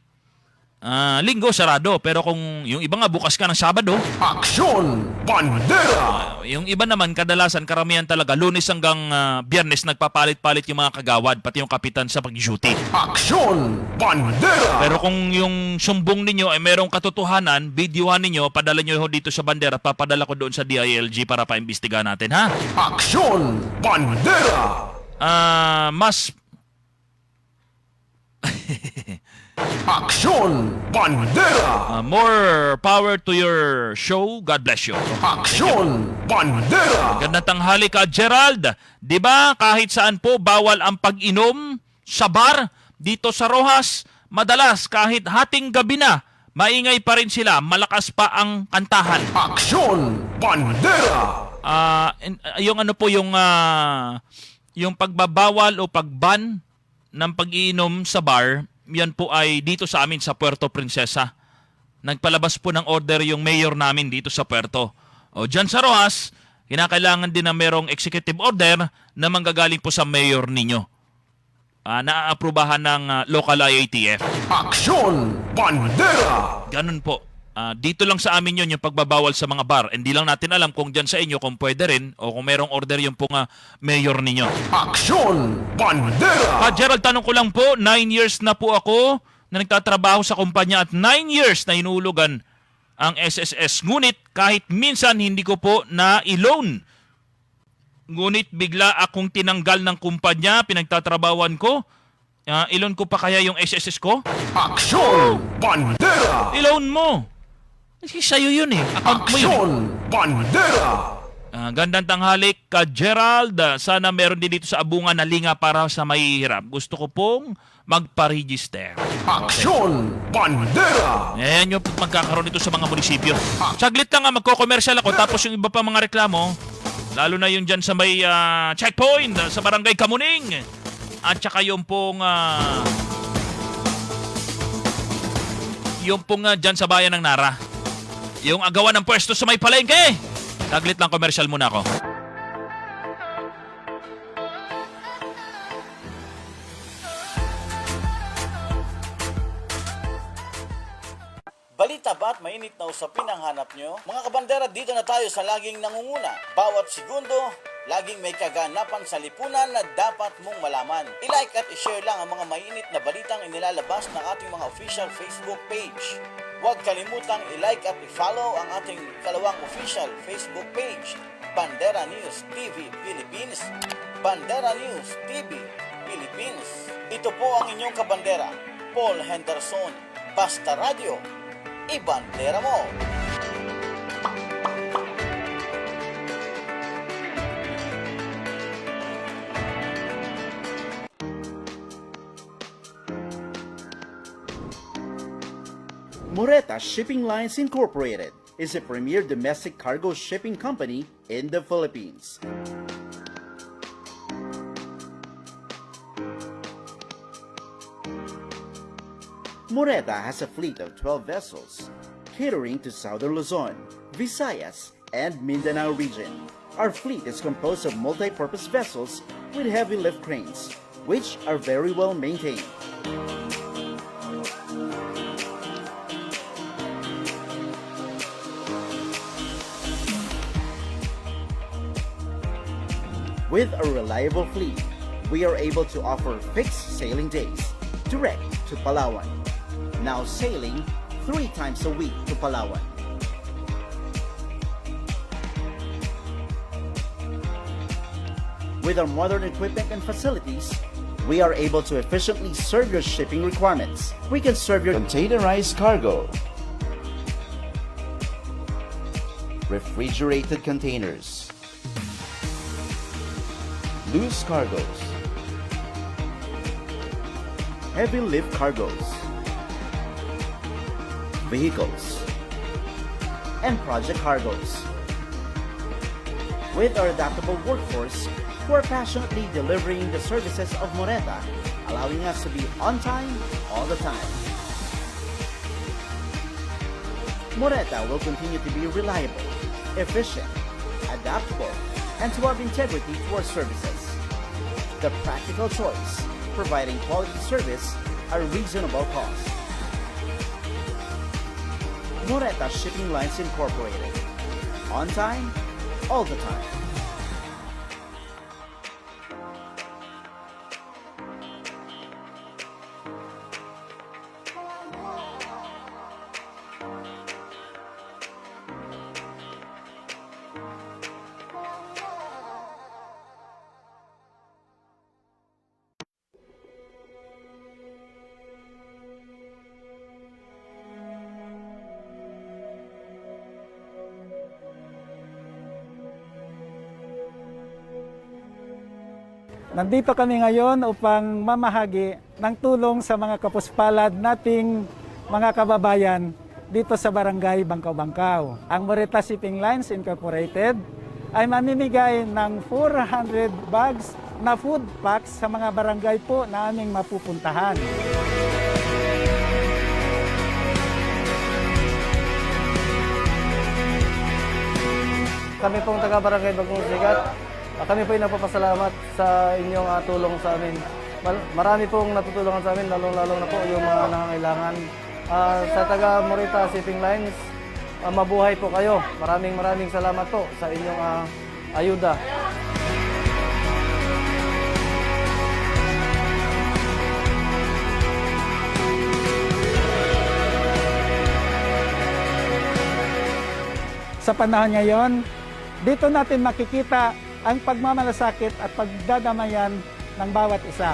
Linggo, sarado. Pero kung yung iba nga bukas ka ng Sabado. Aksyon! Bandera! Yung iba naman, kadalasan, karamihan talaga, Lunes hanggang Biyernes, nagpapalit-palit yung mga kagawad, pati yung kapitan sa pag-duty. Aksyon! Bandera! Pero kung yung sumbong ninyo ay merong katotohanan, videohan ninyo, padala nyo dito sa bandera, papadala ko doon sa DILG para paimbestiga natin, ha? Aksyon! Bandera! Mas... Aksyon! Bandera! More power to your show. God bless you. Aksyon! Bandera! Gandang tanghali ka, Gerald. Diba kahit saan po bawal ang pag-inom sa bar dito sa Rojas? Madalas kahit hating gabi na, maingay pa rin sila. Malakas pa ang kantahan. Aksyon! Bandera! Yung pagbabawal o pagban ng pag-iinom sa bar, yan po ay dito sa amin sa Puerto Princesa. Nagpalabas po ng order yung mayor namin dito sa Puerto. Dyan sa Rojas, kinakailangan din na merong executive order na manggagaling po sa mayor ninyo. naaaprubahan ng local IATF. Aksyon Bandera! Ganun po. Dito lang sa amin yun, yung pagbabawal sa mga bar. Hindi lang natin alam kung dyan sa inyo, kung pwede rin, o kung merong order yung pong mayor ninyo. Aksyon Bandera! Gerald, tanong ko lang po, 9 years na po ako na nagtatrabaho sa kumpanya at 9 years na hinulugan ang SSS. Ngunit kahit minsan hindi ko po na-loan. Ngunit bigla akong tinanggal ng kumpanya, pinagtatrabawan ko. Iloan ko pa kaya yung SSS ko? Aksyon Bandera! Iloan mo! Kasi sa'yo yun eh. Account mo yun. Aksyon Bandera! Gandang tanghali ka Gerald. Sana meron din dito sa Abungan na linga para sa mahihirap. Gusto ko pong magpa-register. Aksyon Bandera! Ayan yung magkakaroon ito sa mga munisipyo. Saglit lang magko-commercial ako tapos yung iba pa mga reklamo, lalo na yung dyan sa may checkpoint sa Barangay Kamuning at saka yung pong dyan sa bayan ng Nara. Yung agawan ng pwesto sa may palengke. Saglit lang, commercial muna ako. Balita ba at mainit na usapin ang hanap nyo? Mga kabandera, dito na tayo sa laging nangunguna. Bawat segundo, laging may kaganapan sa lipunan na dapat mong malaman. I-like at i-share lang ang mga mainit na balitang inilalabas ng ating mga official Facebook page. Huwag kalimutang i-like at i-follow ang ating kalawang official Facebook page, Bandera News TV Philippines. Bandera News TV Philippines. Ito po ang inyong kabandera, Paul Henderson. Basta Radio, ibandera mo! Moreta Shipping Lines Incorporated is a premier domestic cargo shipping company in the Philippines. Moreta has a fleet of 12 vessels, catering to Southern Luzon, Visayas, and Mindanao region. Our fleet is composed of multi-purpose vessels with heavy lift cranes, which are very well maintained. With a reliable fleet, we are able to offer fixed sailing days direct to Palawan. Now sailing 3 times a week to Palawan. With our modern equipment and facilities, we are able to efficiently serve your shipping requirements. We can serve your containerized cargo, refrigerated containers, loose cargoes, heavy lift cargoes, vehicles, and project cargoes. With our adaptable workforce, who are passionately delivering the services of Moreta, allowing us to be on time all the time. Moreta will continue to be reliable, efficient, adaptable, and to have integrity to our services. The practical choice, providing quality service at a reasonable cost. Moreta Shipping Lines Incorporated. On time, all the time. Nandito kami ngayon upang mamahagi ng tulong sa mga kapuspalad nating mga kababayan dito sa Barangay Bangkaw-Bangkaw. Ang Moreta Shipping Lines Incorporated ay mamimigay ng 400 bags na food packs sa mga barangay po na aming mapupuntahan. Kami pong taga-Barangay Bagong Sigat Kami po ay napapasalamat sa inyong tulong sa amin. Marami pong natutulungan sa amin, lalong-lalo na po yung mga nangangailangan. Sa taga Moreta Shipping Lines, mabuhay po kayo. Maraming salamat po sa inyong ayuda. Sa panahon ngayon, dito natin makikita ang pagmamalasakit at pagdadamayan ng bawat isa.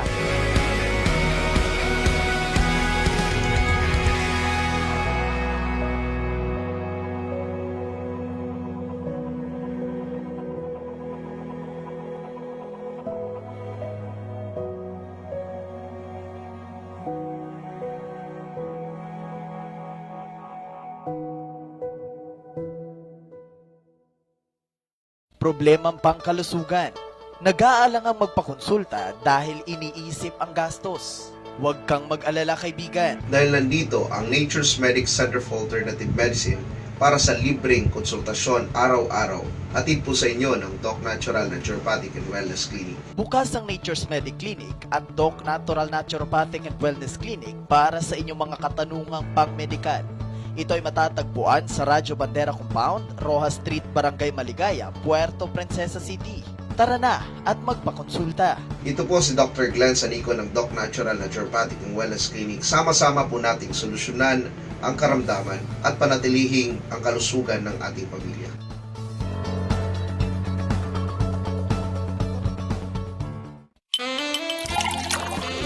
Problemang pangkalusugan. Nag-aalangang magpakonsulta dahil iniisip ang gastos. Huwag kang mag-alala kaibigan. Dahil nandito ang Nature's Medic Center for Alternative Medicine para sa libreng konsultasyon araw-araw. Hatid po sa inyo ng Doc Natural Naturopathic and Wellness Clinic. Bukas ang Nature's Medic Clinic at Doc Natural Naturopathic and Wellness Clinic para sa inyong mga katanungang pang-medikal. Ito ay matatagpuan sa Radyo Bandera Compound, Rojas Street, Barangay Maligaya, Puerto Princesa City. Tara na at magpakonsulta. Ito po si Dr. Glenn Sanico ng Doc Natural Naturopathic and Wellness Clinic. Sama-sama po nating solusyonan ang karamdaman at panatilihing ang kalusugan ng ating pamilya.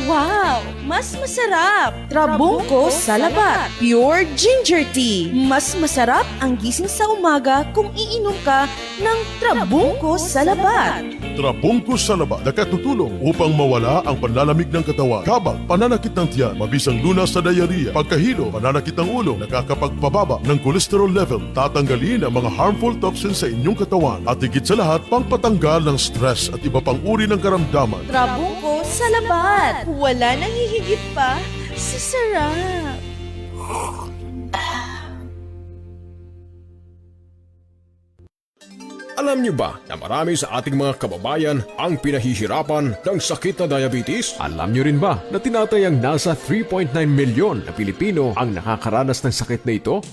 Wow! Mas masarap! Trabungko sa labat. Pure ginger tea. Mas masarap ang gising sa umaga kung iinom ka ng Trabungko sa labat. Trabungko sa labat, nakatutulong upang mawala ang panlalamig ng katawan, kabag, pananakit ng tiyan, mabisang lunas sa diarrhea, pagkahilo, pananakit ng ulo, nakakapagpababa ng cholesterol level, tatanggalin ang mga harmful toxins sa inyong katawan, at higit sa lahat, pangpatanggal ng stress at iba pang uri ng karamdaman. Trabungko sa labat. Wala nang hihigit pa sa sarap. Alam niyo ba na marami sa ating mga kababayan ang pinahihirapan ng sakit na diabetes? Alam niyo rin ba na tinatayang nasa 3.9 milyon na Pilipino ang nakakaranas ng sakit na ito?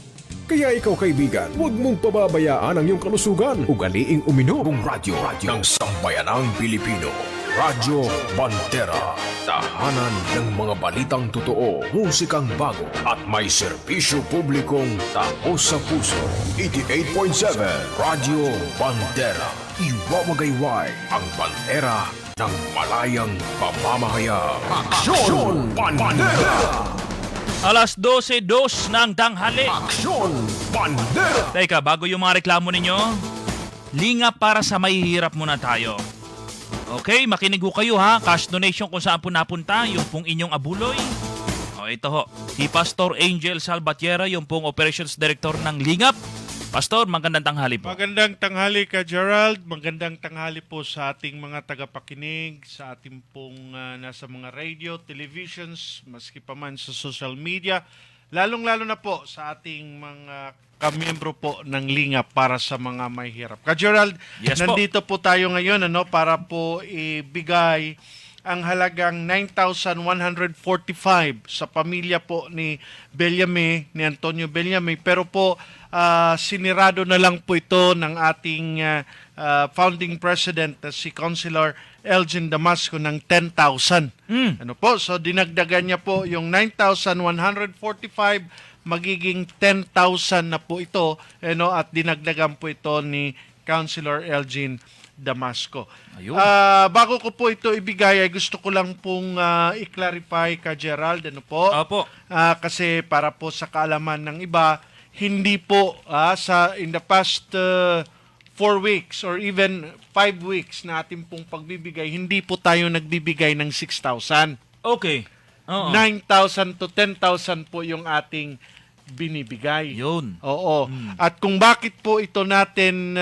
Kaya ikaw kaibigan, huwag mong pababayaan ang iyong kalusugan. Ugaliing uminom ng radyo ng sambayanang Pilipino. Radyo Bandera, tahanan ng mga balitang totoo, musikang bago at may serbisyo publikong taos sa puso. 88.7 Radyo Bandera, iwawagayway ang bandera ng malayang pamamahayag. Aksyon Bandera! Alas 12:02 ng tanghali. Aksyon Bandera! Teka, bago yung mga reklamo ninyo, linga para sa mahihirap muna tayo. Okay, makinig ho kayo ha. Cash donation kung saan po napunta, yung pong inyong abuloy. O ito ho, si Pastor Angel Salvatierra, yung pong Operations Director ng Lingap. Pastor, magandang tanghali po. Magandang tanghali ka, Gerald. Magandang tanghali po sa ating mga tagapakinig, sa ating pong nasa mga radio, televisions, maski pa man sa social media. Lalong-lalo na po sa ating mga kamiyembro po ng Lingap para sa mga may hirap. Ka Gerald, yes, nandito po tayo ngayon para po ibigay ang halagang 9,145 sa pamilya po ni Bellamy, ni Antonio Bellamy. Pero po, sinirado na lang po ito ng ating founding president, si Councilor Elgin Damasco, ng 10,000. Ano po? So dinagdagan niya po yung 9,145, magiging 10,000 na po ito, at dinagdagan po ito ni Councilor Elgin Damasco. Bago ko po ito ibigay, ay gusto ko lang pong i-clarify ka, Gerald, Opo. Kasi para po sa kaalaman ng iba, hindi po in the past 4 weeks or even 5 weeks na ating pong pagbibigay, hindi po tayo nagbibigay ng 6,000. Okay. 9,000 to 10,000 po yung ating binibigay. Yun. Oo. At kung bakit po ito natin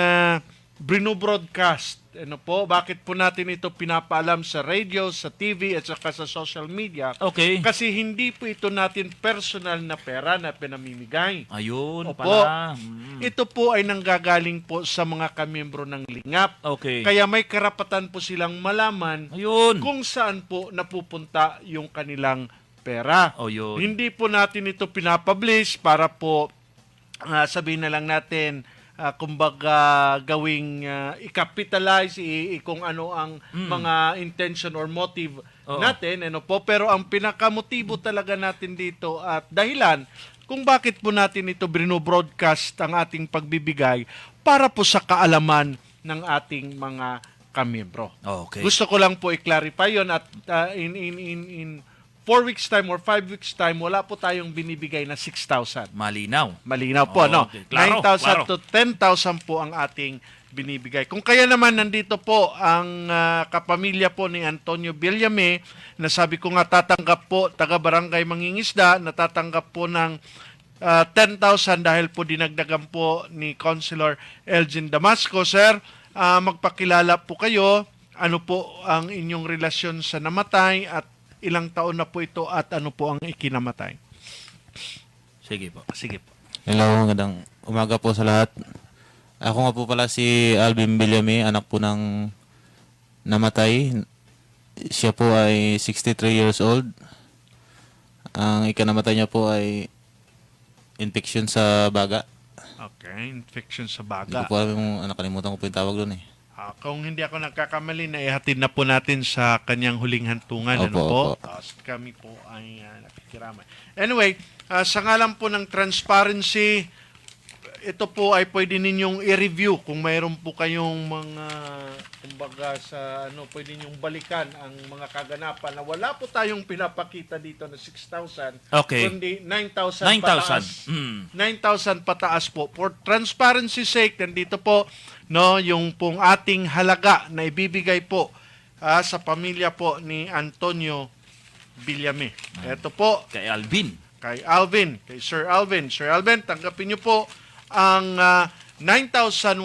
binobroadcast. Ano po, bakit po natin ito pinapaalam sa radio, sa TV, at saka sa social media? Okay. Kasi hindi po ito natin personal na pera na pinamimigay. Ayun Opo. pala. Ito po ay nanggagaling po sa mga kamiyembro ng Lingap. Okay. Kaya may karapatan po silang malaman kung saan po napupunta yung kanilang pera. Yun. Hindi po natin ito pinapublish para po sabihin na lang natin kumbaga gawing i-capitalize kung ano ang mga intention or motive natin, ano po, pero ang pinakamotibo talaga natin dito at dahilan kung bakit po natin ito binobroadcast ang ating pagbibigay para po sa kaalaman ng ating mga kamiyembro. Okay. Gusto ko lang po i-clarify yon at in 4 weeks time or 5 weeks time, wala po tayong binibigay na 6,000. Malinaw. Malinaw po, no? Okay. Klaro, 9,000 to 10,000 po ang ating binibigay. Kung kaya naman nandito po ang kapamilya po ni Antonio Villame, na sabi ko nga tatanggap po, taga-barangay Mangingisda, natatanggap po ng 10,000 dahil po dinagdagan po ni Councilor Elgin Damasco. Sir, magpakilala po kayo, ano po ang inyong relasyon sa namatay at ilang taon na po ito at ano po ang ikinamatay? Sige po. Hello, magandang umaga po sa lahat. Ako nga po pala si Alvin Villame, anak po ng namatay. Siya po ay 63 years old. Ang ikinamatay niya po ay infection sa baga. Okay, infection sa Hindi baga. ko po alam yung, nakalimutan ko po yung tawag doon eh. Kung hindi ako nagkakamali, na ihatid na po natin sa kanyang huling hantungan. Opo, ano po? opo. Tapos kami po ay nakikiramay. Anyway, sa ngalan po ng transparency, ito po ay pwede ninyong i-review kung mayroon po kayong mga, kumbaga sa pwede ninyong balikan ang mga kaganapan na wala po tayong pinapakita dito na 6,000, Okay. kundi 9,000 pataas. 9,000 pataas po. For transparency sake, nandito po yung pong ating halaga na ibibigay po sa pamilya po ni Antonio Villame. Ito po. Kay Alvin. Kay Sir Alvin. Sir Alvin, tanggapin niyo po ang 9,145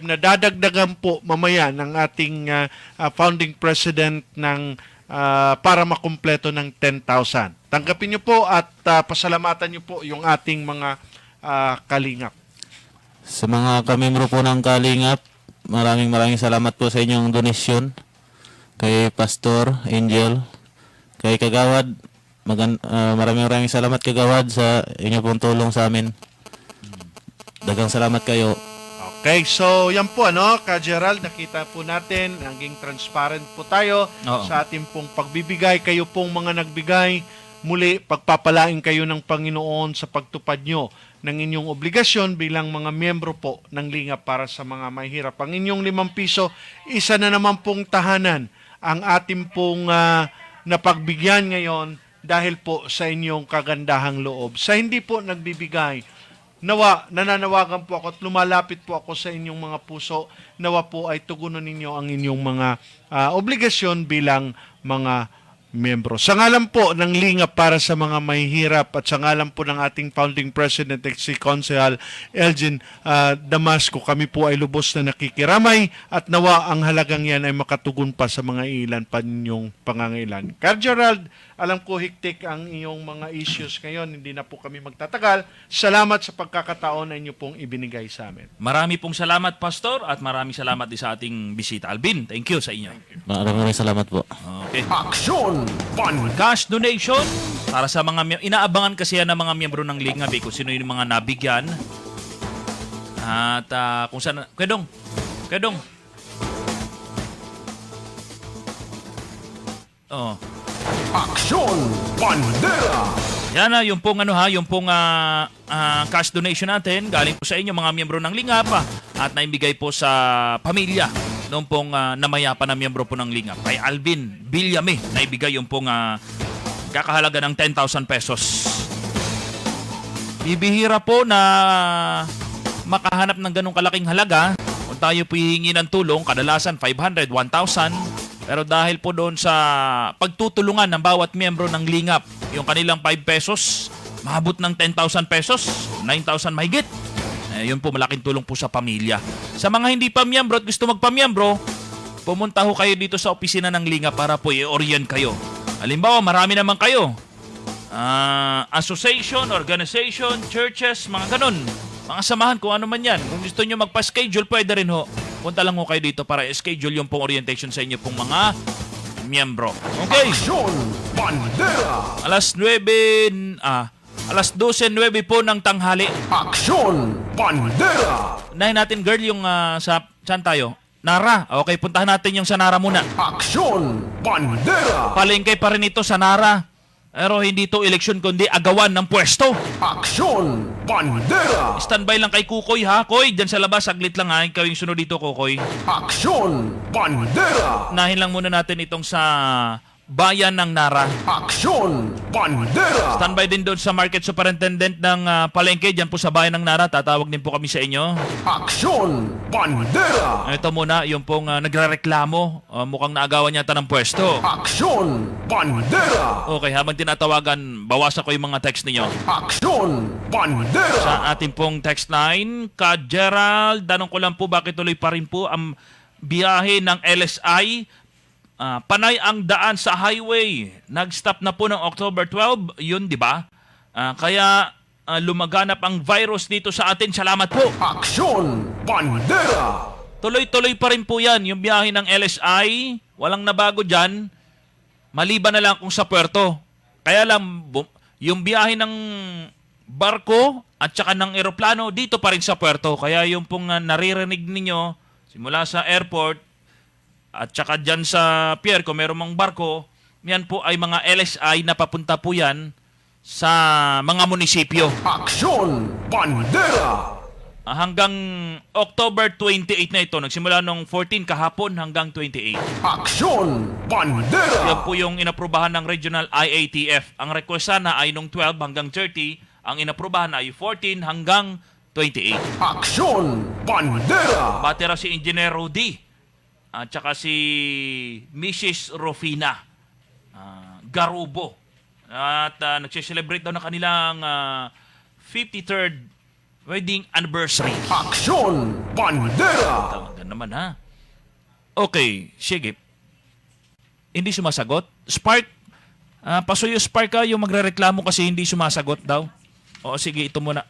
na dadagdagan po mamaya ng ating founding president ng para makumpleto ng 10,000. Tanggapin niyo po at pasalamatan niyo po yung ating mga kalingap. Sa mga kamembro po ng Kalingap, maraming salamat po sa inyong donasyon. Kay Pastor Angel, kay Kagawad, maraming salamat Kagawad sa inyong pong tulong sa amin. Dagang salamat kayo. Okay, so yan po Ka Gerald, nakita po natin, naging transparent po tayo sa ating pong pagbibigay. Kayo pong mga nagbigay, muli pagpapalain kayo ng Panginoon sa pagtupad nyo ng inyong obligasyon bilang mga miyembro po ng Lingap para sa mga mahirap. Ang inyong 5 piso, isa na naman pong tahanan ang ating pong napagbigyan ngayon dahil po sa inyong kagandahang loob. Sa hindi po nagbibigay, nananawagan po ako at lumalapit po ako sa inyong mga puso. Nawa po ay tugunan ninyo ang inyong mga obligasyon bilang mga miyembro. Sa ngalan po ng Lingap para sa mga mahihirap at sa ngalan po ng ating founding president si Councilor Elgin Damasco, kami po ay lubos na nakikiramay at nawa ang halagang yan ay makatugon pa sa mga ilan pa ninyong pangangailan. Gerald, alam ko hiktik ang iyong mga issues ngayon, hindi na po kami magtatagal. Salamat sa pagkakataon na inyo pong ibinigay sa amin. Marami pong salamat, Pastor, at maraming salamat din sa ating bisita. Alvin, thank you sa inyo. Maraming salamat po. Okay. Aksyon! Cash donation para sa mga inaabangan kasi yan ng mga miyembro ng Lingap kung sino yung mga nabigyan. At kung saan... Kedong. Aksyon Bandera! Yan yung pong cash donation natin galing po sa inyo mga miyembro ng Lingap at naibigay po sa pamilya noong pong namayapa na miyembro po ng Lingap. Kay Alvin Villame naibigay yung pong kakahalaga ng 10,000 pesos. Bibihira po na makahanap ng ganong kalaking halaga. Kung tayo po hihingi ng tulong, kadalasan 500, 1,000. Pero dahil po doon sa pagtutulungan ng bawat miyembro ng Lingap, yung kanilang 5 pesos, maabot ng 10,000 pesos, 9,000 mahigit. Yun po, malaking tulong po sa pamilya. Sa mga hindi pa miyembro at gusto magpamiyembro, pumunta ho kayo dito sa opisina ng Linga para po i-orient kayo. Halimbawa, marami naman kayo. Association, organization, churches, mga ganun. Mga samahan, kung ano man yan. Kung gusto nyo magpa-schedule, pwede rin ho. Punta lang ho kayo dito para i-schedule yung pong orientation sa inyo pong mga miyembro. Okay? Aksyon Bandera! Alas 12:09 po ng tanghali. Aksyon Bandera! Unahin natin, girl, yung saan tayo? Nara. Okay, puntahan natin yung sa Nara muna. Aksyon Bandera! Palengke pa rin ito sa Nara. Pero hindi ito eleksyon kundi agawan ng pwesto. Aksyon Bandera! Standby lang kay Kukoy ha. Koy, dyan sa labas, saglit lang ha. Ikaw yung sunod dito, Kukoy. Aksyon Bandera! Unahin lang muna natin itong sa Bayan ng Nara. Aksyon Bandera! Standby din doon sa Market Superintendent ng Palengke. Dyan po sa Bayan ng Nara. Tatawag din po kami sa inyo. Aksyon Bandera! Ito muna, yung pong nagrereklamo. Mukhang naagawan yata ng pwesto. Aksyon Bandera! Okay, habang tinatawagan, bawasan ko yung mga text ninyo. Aksyon Bandera! Sa ating pong text line, Ka Gerald, tanong ko lang po bakit tuloy pa rin po ang biyahe ng LSI. Panay ang daan sa highway. Nag-stop na po ng October 12, yun, di ba? Kaya lumaganap ang virus dito sa atin. Salamat po. Aksyon Bandera! Tuloy-tuloy pa rin po yan. Yung biyahe ng LSI, walang nabago dyan. Maliban na lang kung sa puerto. Kaya lang, yung biyahe ng barko at saka ng eroplano, dito pa rin sa puerto. Kaya yung pong naririnig ninyo, simula sa airport, at saka dyan sa pier, kung meron mang barko, yan po ay mga LSI na papunta po yan sa mga munisipyo. Aksyon Bandera! Hanggang October 28 na ito. Nagsimula nung 14 kahapon hanggang 28. Aksyon Bandera! Yan po yung inaprubahan ng Regional IATF. Ang request sana ay nung 12 hanggang 30. Ang inaprubahan ay 14 hanggang 28. Aksyon Bandera! Batera si Engineer Rudy. At saka si Mrs. Rufina Garubo. At nagsiselebrate daw ng kanilang 53rd wedding anniversary. Aksyon Bandera! Talaga naman ha. Okay, sige. Hindi sumasagot. Spark, pasuyo Spark ka yung magrereklamo kasi hindi sumasagot daw. O sige, ito muna.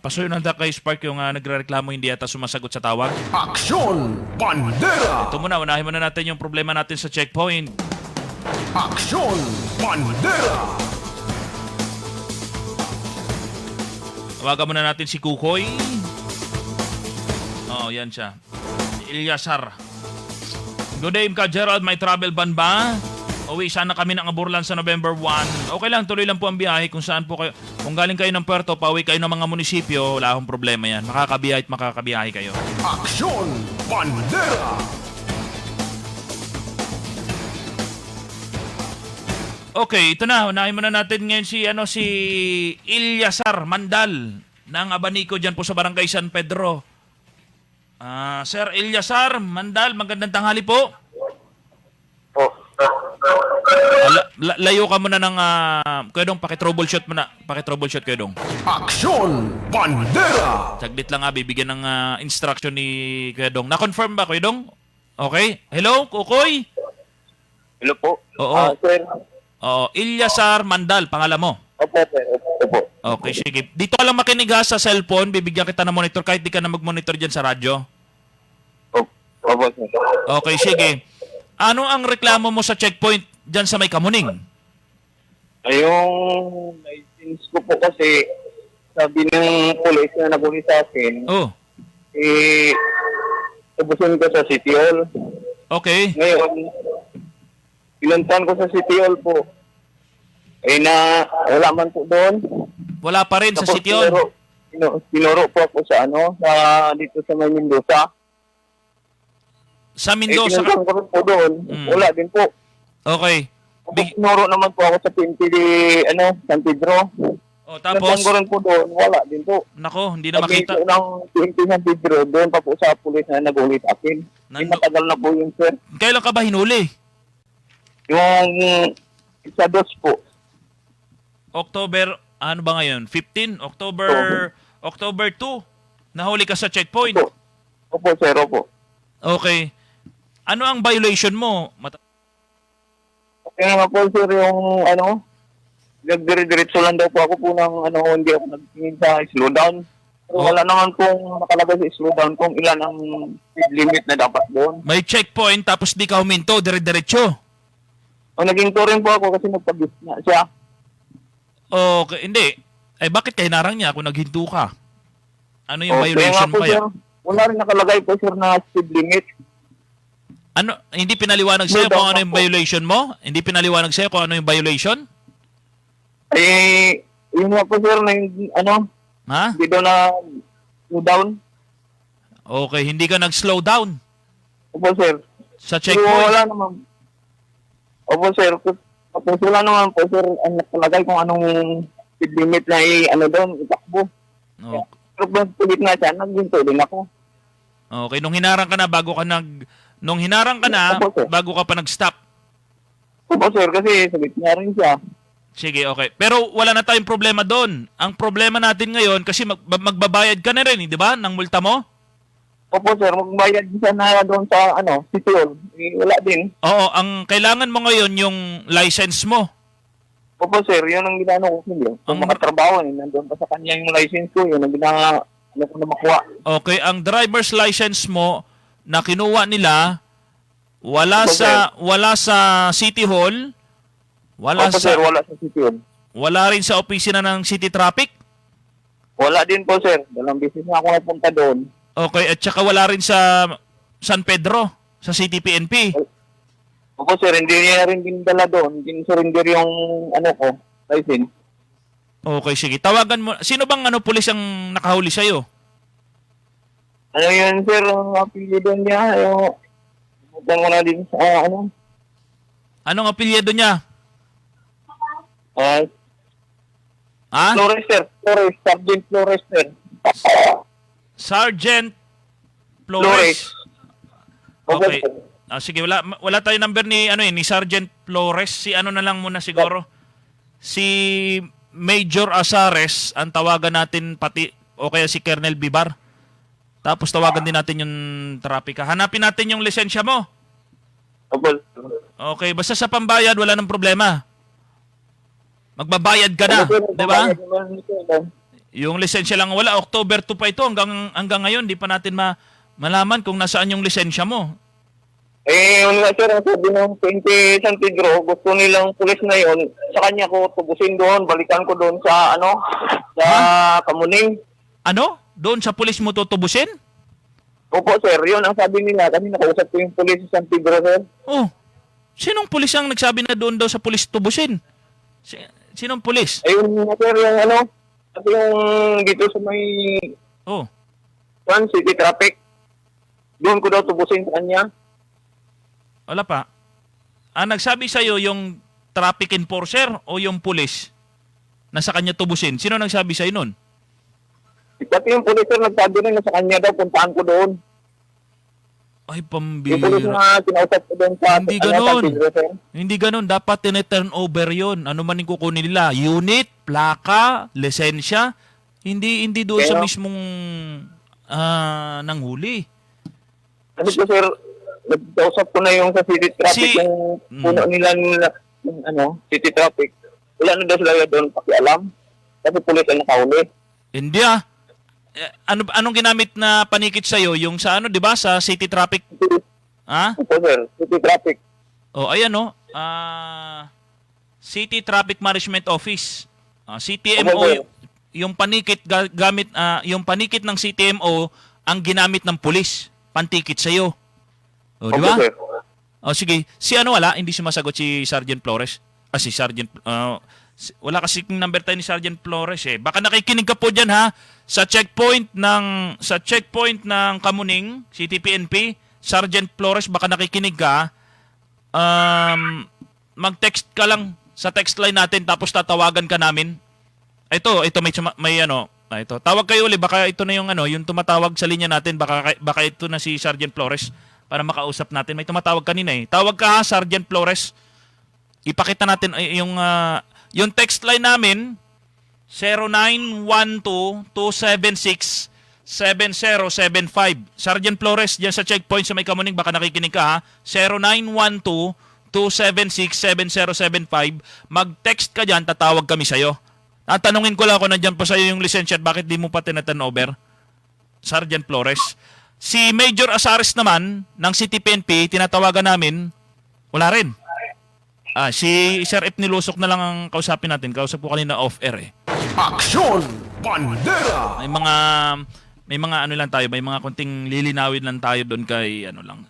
Pasuyo na kay Spark yung nagrereklamo hindi yata sumasagot sa tawag. Aksyon Bandera! Ito muna, unahin muna natin yung problema natin sa checkpoint. Aksyon Bandera! Tawagan muna natin si Kukoy. Yan siya. Ilyasar. Good day, Ka Gerald. May travel ban ba? Uwi sana kami ng Aburlan sa November 1. Okay lang, tuloy lang po ang biyahe kung saan po kayo. Kung galing kayo ng puerto, pauwi kayo ng mga munisipyo, wala akong problema yan. Makakabiyahe at makakabiyahe kayo. Aksyon Bandera! Okay, ito na. Unahin muna natin ngayon si Ilyasar Mandal ng Abanico dyan po sa Barangay San Pedro. Sir Ilyasar Mandal, magandang tanghali po. Layo ka muna ng Kuya Dong, paki-troubleshoot muna. Paki-troubleshoot, Kuya Dong. Aksyon Bandera! Saglit lang bibigyan ng instruction ni Kuya Dong. Na-confirm ba, Kuya Dong? Okay. Hello, Kukoy? Hello po. Oo. Sir. Oo, Ilyasar Mandal, pangalan mo? Opo. Okay, sige. Dito ka lang makinig sa cellphone. Bibigyan kita ng monitor kahit di ka na mag-monitor dyan sa radyo. Opo, sir. Okay, sige. Ano ang reklamo mo sa checkpoint dyan sa may Kamuning? Yung license ko po kasi sabi ng police na nabuli sa akin, tubusin ko sa City Hall. Okay. Ngayon, pinuntan ko sa City Hall po. Wala man po doon. Wala pa rin sa Tapos City Hall? Tinuro po ako sa dito sa may Mendoza. Sa Mendoza? Pinuntan ko rin po doon. Wala din po. Okay. Tinuro naman po ako sa San Pedro. Tapos? Pinuntan ko rin po doon. Wala din po. Nako, hindi na makita. Sabi ng PNP San Pedro, doon pa po sa pulis na nag-ulit akin. Matagal na po yun, sir. Kailan ka ba hinuli? Yung sa dos po. October, ano ba ngayon? 15? October 2 Nahuli ka sa checkpoint? Opo, sir, opo. Okay. Ano ang violation mo? Kaya nga po, sir, yung nagdire-diretso lang daw po ako po ng hindi ako nagtingin sa slowdown. Pero wala naman pong nakalagay sa slowdown kung ilan ang speed limit na dapat doon. May checkpoint tapos di ka huminto, dire-diretso. O naging to rin po ako kasi nagpagis na siya. Okay, hindi. Bakit kay hinarang niya kung naghinto ka? Ano yung Kaya violation nga po, mo kaya? sir, wala rin nakalagay po, sir, na speed limit. Ano, hindi pinaliwanag sa'yo kung ano yung violation mo? Hindi pinaliwanag sa'yo kung ano yung violation? Yun nga po, sir, na yung, Ha? hindi daw na slow down. Okay, hindi ka nag-slow down Opo, sir. sa Pero checkpoint? wala naman. Opo, sir. Tapos wala naman po, sir, ang nakalagay kung anong speed limit na doon, itakbo. Okay. Pero kung pulit na siya, nagginto din ako. Okay, nung hinarang ka na bago ka pa nag-stop. Opo, sir, kasi sabit niya rin siya. Sige, okay. Pero wala na tayong problema doon. Ang problema natin ngayon, kasi magbabayad ka na rin, di ba, ng multa mo? Opo, sir, magbayad siya na doon sa, City Hall. Wala din. Oo, ang kailangan mo ngayon yung license mo. Opo, sir, yun ang ginano ko hindi. Kung makatrabaho, nandun pa sa kanya yung license ko, yun ang ginano ko na makuha. Okay, ang driver's license mo na kinuha nila, wala sa City Hall, Opo, sir, wala sa City Hall. Wala rin sa opisina ng City Traffic? Wala din po, sir. Dalang business na ako napunta doon. Okay, at saka wala rin sa San Pedro, sa City PNP? Opo, sir, hindi niya rin dinadala doon. Hindi surrender yung, license. Okay, sige. Tawagan mo. Sino bang pulis ang nakahuli sa'yo? Ano yun, sir, ang apelyido niya, pumunta mo na din sa, Anong apelyido niya? Flores, sir. Sergeant Flores, sir. Sergeant Flores. Okay. Sige, wala tayong number ni Sergeant Flores. Si na lang muna siguro. Si Major Azares ang tawagan natin pati o kaya si Colonel Bibar. Tapos tawagan din natin yung trapika. Hanapin natin yung lisensya mo. Okay, basta sa pambayad wala nang problema. Magbabayad ka na, di ba? Yung lisensya lang wala. October 2 pa ito. Hanggang ngayon, di pa natin malaman kung nasaan yung lisensya mo. Yun nga, sir, ang sabi ng 20 San Pedro, gusto nilang pulis na yun. Sa kanya ko tubusin doon, balikan ko doon sa, sa Kamuning. Ano? Doon sa pulis mo tutubusin? Opo, sir. Yun ang sabi nila. Kasi nakausap ko yung pulis sa San Pedro, sir. Oh, sinong pulis ang nagsabi na doon daw sa pulis tubusin? Sinong pulis? Ayun nga, sir, yung kasi yung dito sa may City Traffic, doon ko daw tubusin sa kanya. Wala pa. Nagsabi sa'yo yung traffic enforcer o yung pulis na sa kanya tubusin? Sino nagsabi sa'yo nun? Pati yung pulis, sir, nagsabi rin na sa kanya daw, puntaan ko doon. Ay, pambira. Yung pulis na kinausap ko doon sa... Hindi ganun. Hindi ganun. Dapat tine-turn over yun. Ano man yung kukunin nila? Unit, plaka, lisensya. Hindi doon sa mismong nanghuli. Kasi po, sir, nagkausap ko na yung sa City Traffic, yung puno nila yung City Traffic. Wala na daw sila doon pakialam. Kasi pulis ang nakahuli. Hindi anong ginamit na panikit sa'yo? Yung sa 'di ba? Sa City Traffic? Ha? Opo, sir. City Traffic. Ayan City Traffic Management Office. CTMO, yung panikit gamit yung panikit ng CTMO ang ginamit ng pulis. Pantikit sa'yo. Di ba? Sige. Si wala? Hindi sumasagot si Sergeant Flores. Si Sergeant... wala kasi number tayo ni Sergeant Flores Baka nakikinig ka po diyan sa checkpoint ng Kamuning, City PNP, Sergeant Flores, baka nakikinig ka. Mag-text ka lang sa text line natin tapos tatawagan ka namin. Ito may ito. Tawag kayo ulit, baka ito na yung tumatawag sa linya natin, baka ito na si Sergeant Flores para makausap natin. May tumatawag kanina Tawag ka Sergeant Flores. Ipakita natin yung text line namin 0912-276-6982. 0912-276-7075. Sergeant Flores, dyan sa checkpoint sa may Kamuning, baka nakikinig ka ha. 0912-276-7075. Mag-text ka dyan, tatawag kami sa'yo. Tatanungin ko lang kung nandyan pa sa'yo yung lisensya at bakit di mo pa tinatan over. Sergeant Flores. Si Major Asares naman ng City PNP, tinatawagan namin, wala rin. Si Sir F. Nilusok na lang ang kausapin natin. Kausap ko kanina off-air eh. Aksyon Bandera! May mga ano lang tayo, may mga konting lilinawin lang tayo doon kay ano lang.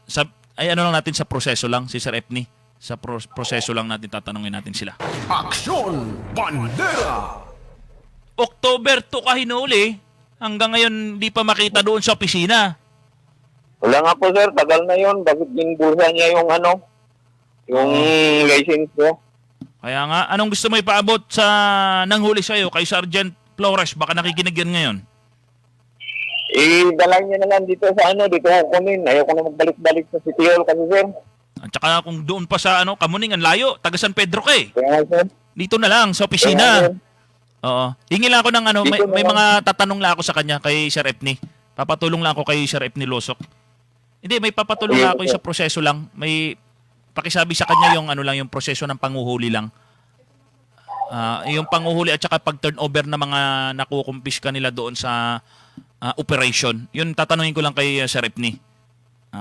Ano lang natin sa proseso lang, si Sir F. Ni. Sa proseso lang natin tatanungin natin sila. Aksyon Bandera! October 2 ka hinuli. Hanggang ngayon di pa makita doon sa opisina. Wala nga po sir, tagal na yon. Bakit binbursa niya yung yung license ko? Kaya nga, anong gusto mo ipaabot sa nanghuli sa'yo kay Sergeant Flores? Baka nakikinig yan ngayon. Dalhin niya na lang dito sa dito kunin. Ayoko na magbalik-balik sa City Hall kasi sir. At saka kung doon pa sa Kamuning, ang layo, taga San Pedro ka eh. Kaya sir. Dito na lang, sa opisina. Oo. Hingi lang ako ng may mga tatanong lang ako sa kanya kay Sir F. Ni. Papatulong lang ako kay Sir F. Ni Losok. Hindi, may papatulong lang ako sa proseso lang. May pakisabi sa kanya yung yung proseso ng panguhuli lang. Yung panguhuli at saka pag-turnover na mga nakukumpiska nila doon sa operation. Yun tatanungin ko lang kay Sir F. Ni.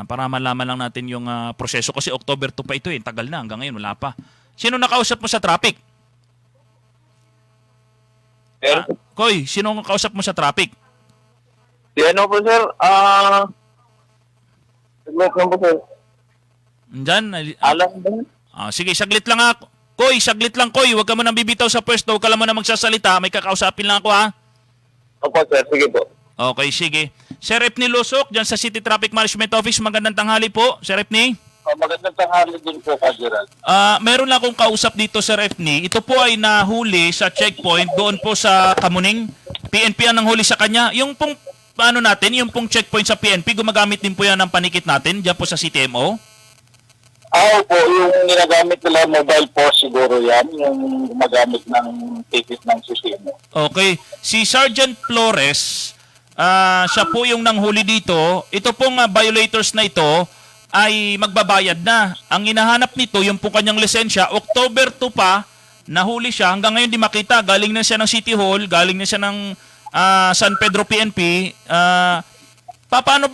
Para malaman lang natin yung proseso. Kasi October 2 pa ito eh. Tagal na. Hanggang ngayon wala pa. Sino nakausap mo sa traffic? Koy, sino ang kausap mo sa traffic? Si po sir? Saglit lang po sir. Diyan? Alam ba? Sige, saglit lang ako. Koy, saglit lang Koy. Huwag ka mo nang bibitaw sa pwesto. Huwag ka lang mo na magsasalita. May kakausapin lang ako ha. Opo sir, sige po. Okay, sige. Sir F. Ni Losok, dyan sa City Traffic Management Office. Magandang tanghali po, Sir F. Ni. Magandang tanghali din po, Kajiran. Meron lang akong kausap dito, Sir F. Ni. Ito po ay nahuli sa checkpoint doon po sa Kamuning. PNP ang nanghuli sa kanya. Yung pong, yung pong checkpoint sa PNP, gumagamit din po yan ng panikit natin dyan po sa CTMO? Po, yung ginagamit nila mobile post siguro yan, yung gumagamit ng ticket ng sistema. Okay. Si Sergeant Flores, siya po yung nanghuli dito. Ito pong violators na ito ay magbabayad na. Ang hinahanap nito, yung po kanyang lisensya, October 2 pa, nahuli siya. Hanggang ngayon di makita. Galing na siya ng City Hall, galing na siya ng San Pedro PNP. Paano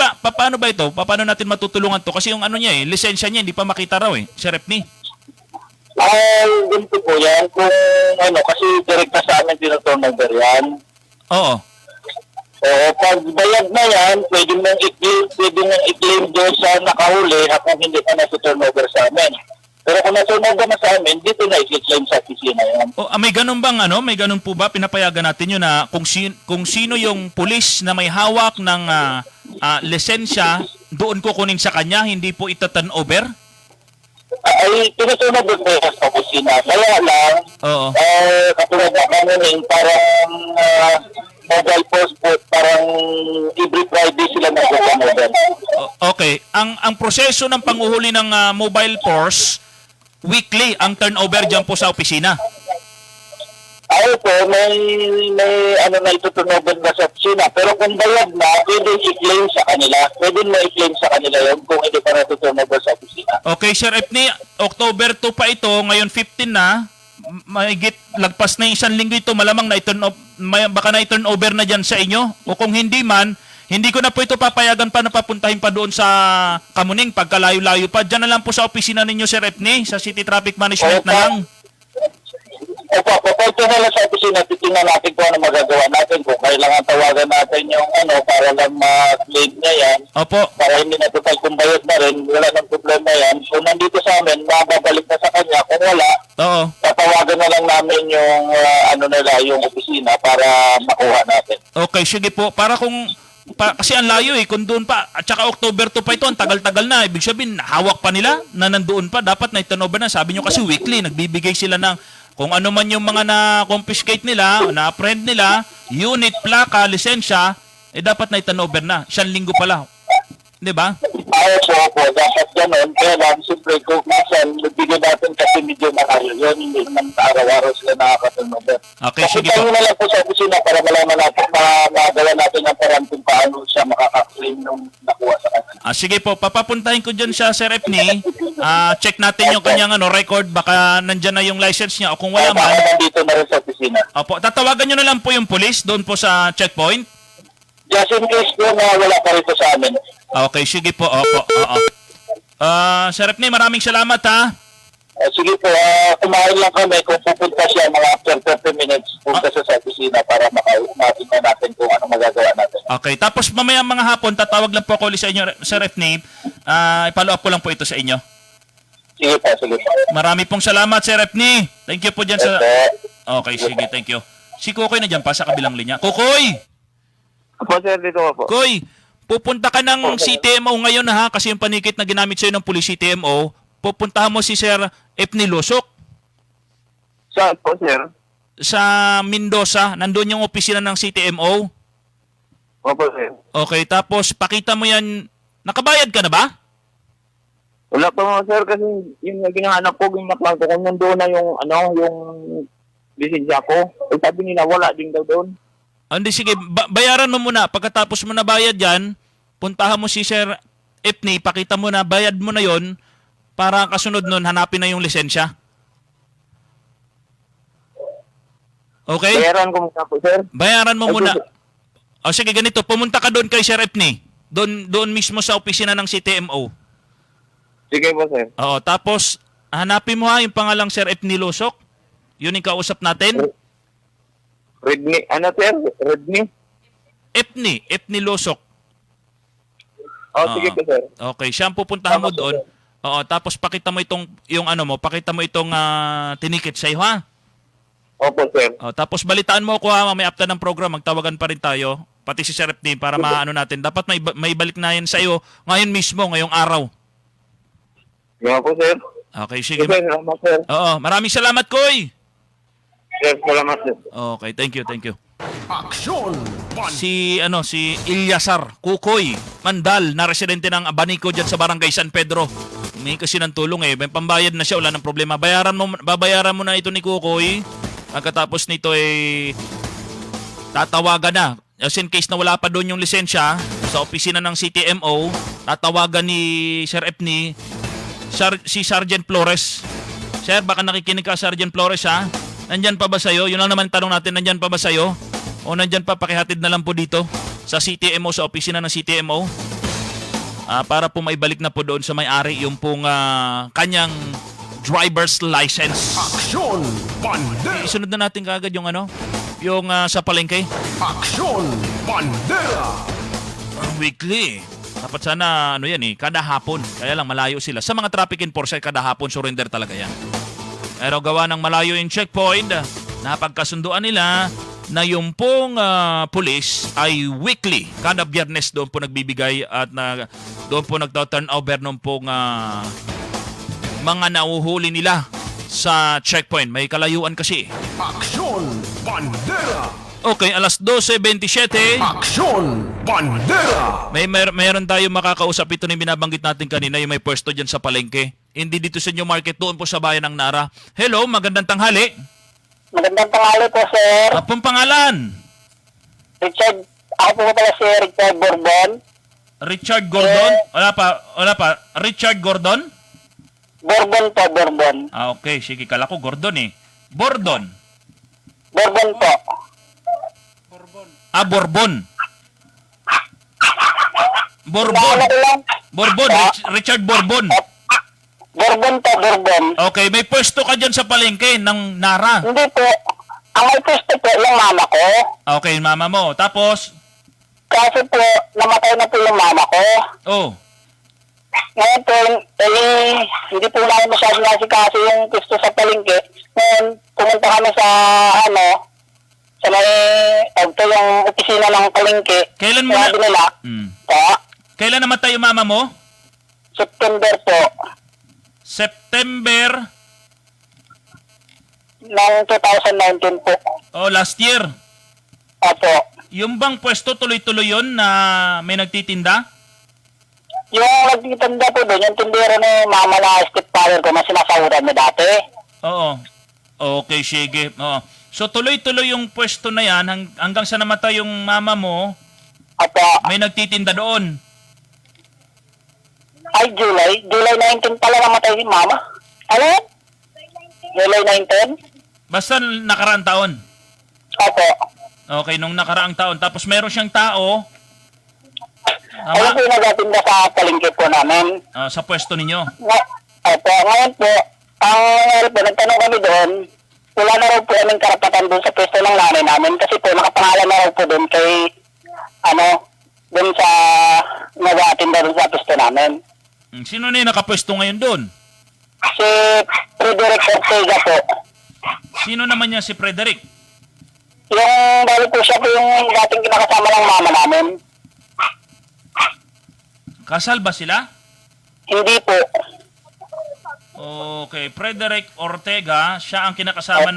ba ito? Paano natin matutulungan to? Kasi yung lisensya niya, hindi pa makita raw eh. Sir F. Ni. Ganito po yan. Kung kasi direkta sa amin tinuturnover yan. Oo. Pag bayad na yan, pwede mong i-claim doon sa nakahuli habang hindi pa na-turnover sa amin. Pero kung na-turnover na sa amin, dito na i-claim sa opisina yan. May ganun bang may ganun po ba? Pinapayagan natin yun na kung sino yung pulis na may hawak ng lisensya, doon kukunin sa kanya, hindi po ita-turnover? Ay, tinuturnover po yan sa opisina. Kaya lang, katulad na kami parang mobile post po, parang every Friday sila nag-turnover. Okay. Ang proseso ng panguhuli ng mobile force, weekly ang turnover dyan po sa opisina. Po, may na ituturnover na sa opisina. Pero kung bayad na, pwede i-claim sa kanila. Pwede mo i-claim sa kanila yun kung hindi pa natuturnover sa opisina. Okay, Sir F. Ni, October 2 pa ito, ngayon 15 na, mahigit lagpas na isang linggo ito, malamang baka na-turn over na dyan sa inyo. O kung hindi man, hindi ko na po ito papayagan pa na papuntahin pa doon sa Kamuning pagkalayo-layo pa. Diyan na lang po sa opisina ninyo, Sir F. Ni, sa City Traffic Management na lang. Papunta na lang sa opisina, titingnan natin kung ano magagawa natin. Kung kailangan tawagan natin yung para lang ma-claim niya yan. Opo. Para hindi na total kung bayad na rin, wala nang problema yan. So nandito sa amin, mababalik na sa kanya. Kung wala, tatawagan na lang namin yung yung opisina para makuha natin. Okay, sige po. Kasi ang layo kung doon pa, at saka October 2 pa ito, ang tagal-tagal na. Ibig sabihin, hawak pa nila na nandoon pa. Dapat na turnover na. Sabi nyo kasi weekly, nagbibigay sila ng kung ano man yung mga na-confiscate nila, na-apprehend nila, unit, plaka, lisensya, dapat na turnover na. 1 linggo pala. Di ba? Opo. Dapat ganun. Kaya lang, siyempre, kung minsan, nagbigay natin kasi medyo mahal yun. Hindi naman araw-araw sila nakaka-turnover. Okay, sige po. Pagpunta na lang po sa opisina para malaman natin, magawa natin ang parang kung paano nakuha sa kanya. Sige po, papapuntahin ko dyan siya, Sir Epney. Check natin yung kanyang record. Baka nandyan na yung license niya o kung wala man. Nandito na rin sa opisina. Opo, tatawagan nyo na lang po yung police doon po sa checkpoint. Just in case po na wala pa rito sa amin. Okay, sige po. Opo, oo. Sir Epney, maraming salamat ha. Sige po, kumain lang kami kung pupunta siya mga after 30 minutes punta sa opisina para makatingnan natin kung ano magagawa natin. Okay, tapos mamaya mga hapon, tatawag lang po ako ulit sa inyo, Sir Epney. I-follow up ko lang po ito sa inyo. Sige po, sige po. Marami pong salamat, Sir Epney. Thank you po dyan sa... Okay, sige, thank you. Si Kukoy na dyan pa sa kabilang linya. Kukoy! Opo, sir, dito po. Koy, pupunta ka ng CTMO ngayon ha, kasi yung panikit na ginamit sa'yo ng police CTMO, pupuntahan mo si Sir Epney Lusok. Saan po, sir? Sa Mendoza, nandun yung opisina ng CTMO. Opo, sir. Okay, tapos pakita mo yan. Nakabayad ka na ba? Wala pa mga sir kasi yung ginahanap ko, yung naklang ko, kung nandoon na yung lisensya ko. Sabi nila, wala din daw doon. Hindi, sige, bayaran mo muna. Pagkatapos mo na bayad yan, puntahan mo si Sir Epney, pakita mo na, bayad mo na yon para kasunod nun, hanapin na yung lisensya. Okay? Bayaran ko muna po, sir. Bayaran mo muna. O sige, ganito, pumunta ka doon kay Sir Epney. Doon mismo sa opisina ng CTMO. Sige po, sir. Oo, tapos hanapin mo ha yung pangalang Sir Epney Lusok. Yun yung kausap natin. Redney, ano sir? Redney? Epney Lusok. Sige po, sir. Okay, siya ang pupuntahan mo doon. Oo, tapos pakita mo pakita mo itong tinikit sa'yo ha. Opo, sir. Tapos balitaan mo ako ha, mamaya after ng program, magtawagan pa rin tayo, pati si Sir Epney para maano natin. Dapat may balik na yan sa'yo ngayon mismo, ngayong araw. Opo, sir. Okay, sige. Salamat, sir. Oo, maraming salamat, Koy. Sir, salamat, sir. Okay, thank you. Aksyon! Si Ilyasar Kukoy Mandal na residente ng Abanico diyan sa Barangay San Pedro. May kasi ng tulong may pambayad na siya, wala nang problema. Babayaran mo na ito ni Kukoy. Pagkatapos nito tatawagan na. As in case na wala pa doon yung lisensya sa opisina ng CTMO, tatawagan ni Sir Epney si Sergeant Flores. Sir, baka nakikinig ka, Sergeant Flores ha? Nandyan pa ba sa'yo? Yun lang naman tanong natin, nandyan pa ba sa'yo? O nandyan pa, pakihatid na lang po dito sa CTMO, sa opisina ng CTMO. Para po maibalik na po doon sa may-ari yung pong kanyang driver's license. Aksyon! Bandera! Isunod na natin kaagad yung yung sa palengke. Aksyon! Bandera! Weekly. Dapat sana kada hapon. Kaya lang malayo sila. Sa mga traffic enforcer, kada hapon surrender talaga yan. Pero gawa ng malayo yung checkpoint, napagkasunduan nila na yung pong police ay weekly. Kada biyernes doon po nagbibigay at doon po nagta-turnover ng pong mga nauhuli nila sa checkpoint. May kalayuan kasi. Aksyon! Bandera! Okay, alas 12:27. Aksyon! Bandera! Mayroon tayo makakausap. Ito na yung binabanggit natin kanina, yung may pwesto dyan sa palengke. Hindi dito sa New Market, doon po sa bayan ng Nara. Hello, magandang tanghali. Magandang tanghali po, sir. Apong pangalan? Richard. Ako po pala si Richard Gordon. Richard Gordon? Wala pa. Richard Gordon? Bourbon po, Bourbon. Okay. Sige, kala ko Gordon eh. Bordon? Bourbon po. Bourbon. Bourbon. Richard Bourbon. Bourbon po, Bourbon. Okay, may pwesto ka dyan sa palengke ng Nara. Hindi po. Ang may pwesto po, yung mama ko. Okay, mama mo. Tapos? Kasi po, namatay na po yung mama ko. Oh. Ngayon po, hindi po namin masyadong nasikaso yung pwesto sa palengke. Ngayon, pumunta kami sa sa may yung opisina ng palengke. Kailan mo nila? Kailan namatay yung mama mo? September po. September? Ng 2019 po. Oh, last year? Opo. Yung bang pwesto tuloy-tuloy yun na may nagtitinda? Yung nagtitinda po doon, yung tindero ni mama na stepfather ko na sinasahuran niya dati. Oo. Okay, sige. Oo. So tuloy-tuloy yung pwesto na yan hanggang sa namatay yung mama mo. Opo. May nagtitinda doon. Ay, July. July 19 pala namatay si mama. Ano? July 19? Basta nakaraang taon. Opo. Okay, nung nakaraang taon. Tapos meron siyang tao. Ayun po yung nagatinda sa palengke po namin. Sa pwesto ninyo. Opo, ngayon po, nagtanong kami doon, wala na raw po kaming karapatan doon sa pwesto ng nanay namin kasi po nakapangalan na raw po doon kay, doon sa nagatinda doon sa pwesto namin. Sino na yung nakapwesto ngayon doon? Si Frederick Ortega po. Sino naman niya si Frederick? Yung dahil po siya po yung dating kinakasama ng mama namin. Kasal ba sila? Hindi po. Okay, Frederick Ortega, siya ang kinakasama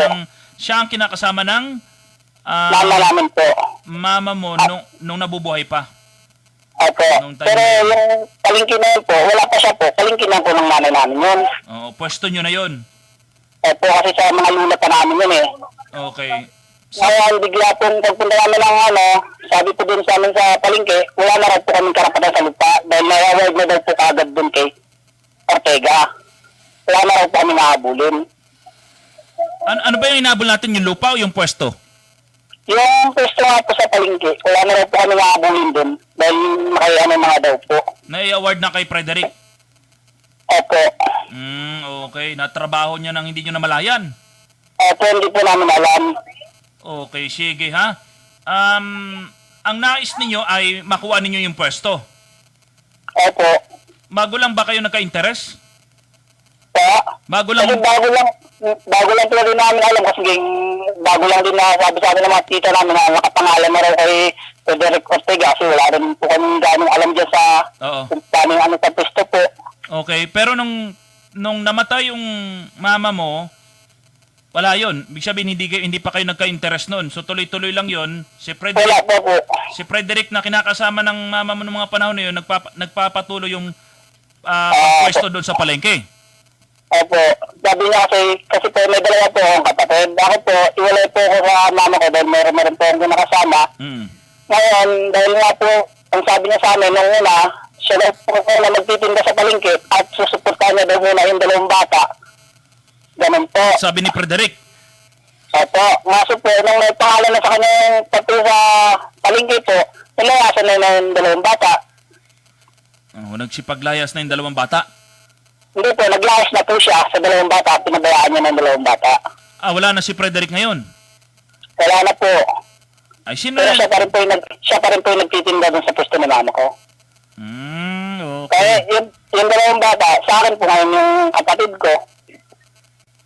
ng mama namin po. Mama mo nung nabubuhay pa. Opo. Pero yung palengke na yun po, wala pa siya po. Palengke na po ng nanay namin yun. Oo, pwesto nyo na yun. Opo, kasi sa mga lula pa namin yun eh. Okay. Ngayon, bigla pong pagpunta namin ng sabi po dun sa amin sa palengke, wala na raw po kaming karapatan sa lupa dahil na-award na daw po kagad dun kay Ortega. Wala na raw po kami nahabulin. Ano ba yung inabol natin, yung lupa o yung pwesto? Yung pwesto nga po sa palengke, wala na raw po kami nahabulin dun dahil mga daw po. Na-award na kay Frederick? Opo. Okay, natrabaho niya nang hindi nyo namalayan? Opo, hindi po namin alam. Okay, sige ha. Ang nais ninyo ay makuha ninyo yung pwesto. Opo. Bago lang ba kayo nagka-interes? Bago lang po rin namin alam kasi bago lang din na sabi sa amin ng mga tita namin na nakapangalan na raw kay Frederick Ortega kasi wala rin po kami ganong alam dyan sa kung paano sa pwesto po. Okay, pero nung namatay yung mama mo, wala yun. Ibig sabihin, hindi pa kayo nagka-interest noon. So tuloy-tuloy lang yun. Si Frederick na kinakasama ng mama mo ng mga panahon na yun, nagpapatuloy yung pwesto doon sa palengke. Opo. Sabi niya kasi po may dalawa po akong kapatid. Ako po, iwalay po ako sa mama ko dahil meron po akong nakasama. Ngayon, dahil nga po, ang sabi niya sa amin nung una, siya daw po na magtitinda sa palengke at susuportahan niya daw muna yung dalawang bata. Ganun po. Sabi ni Frederick? Opo. Ngaso po, nung may pangalan na sa kanyang pati sa palengke po, nilayasan na yung dalawang bata. Nagsipaglayas na yung dalawang bata? Hindi po, naglayas na po siya sa dalawang bata. Pinabayaan niya ng dalawang bata. Wala na si Frederick ngayon? Wala na po. Ay, sino pero siya pa rin po yung nagtitinda dun sa pwesto ng mama ko. Okay. Kaya yung dalawang bata, sa akin po ngayon yung kapatid ko.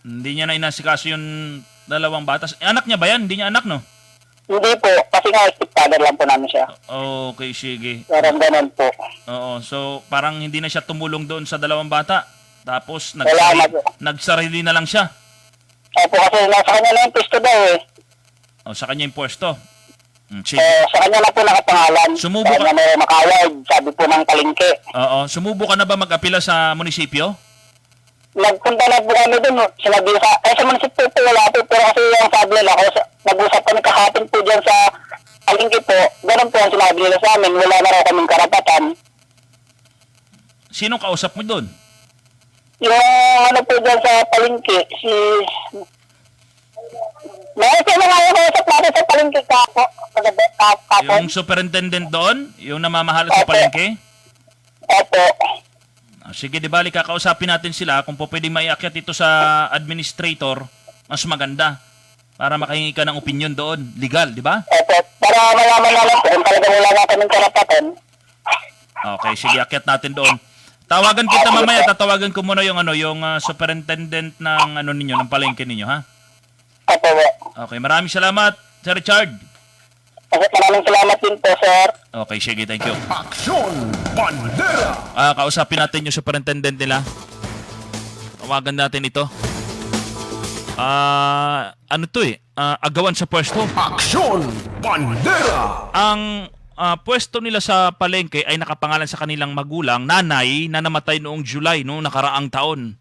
Hindi niya na inasikaso yung dalawang bata. Anak niya ba yan? Hindi niya anak, no? Hindi po. Kasi nga, stepfather lang po namin siya. Okay, sige. Parang ganun po. Oo. So, parang hindi na siya tumulong doon sa dalawang bata. Tapos, nagsarili na lang siya. Opo, kasi nasa kanya na yung pwesto daw eh. Sa kanya yung pwesto. Sige. Sa kanya na po nakapangalan. Sumubo ka? May makaward, sabi po ng palengke. Oo. Sumubo ka na ba mag-apila sa munisipyo? Nagpunta na po kami dun. Sinabi sa munisipyo po wala po. Pero kasi yung sabi nila, nag-usap kami kahapon po dyan sa palengke po. Ganun po ang sinabi nila sa amin. Wala na raw kaming karapatan. Sino kausap mo dun? Yung po dyan sa palengke, may sino nga yung kausap natin sa palengke kapo. Yung superintendent doon? Yung namamahala sa palengke? Opo. Sige, di bali, kakausapin natin sila kung po pwedeng maiakyat ito sa administrator, mas maganda. Para makahingi ka ng opinion doon. Legal, di ba? Opo. Para malaman naman po kung talagang wala nga kaming karapatan. Okay, sige, akyat natin doon. Tawagan kita mamaya, tatawagan ko muna yung superintendent ng ninyo, ng palengke ninyo, ha? Opo. Okay, maraming salamat, Sir Richard. Maraming salamat din po, sir. Okay, sige, thank you. Aksyon Bandera! Kausapin natin yung superintendent nila. Tawagan natin ito. Agawan sa pwesto. Aksyon Bandera! Ang pwesto nila sa palengke ay nakapangalan sa kanilang magulang, nanay, na namatay noong July, noong nakaraang taon.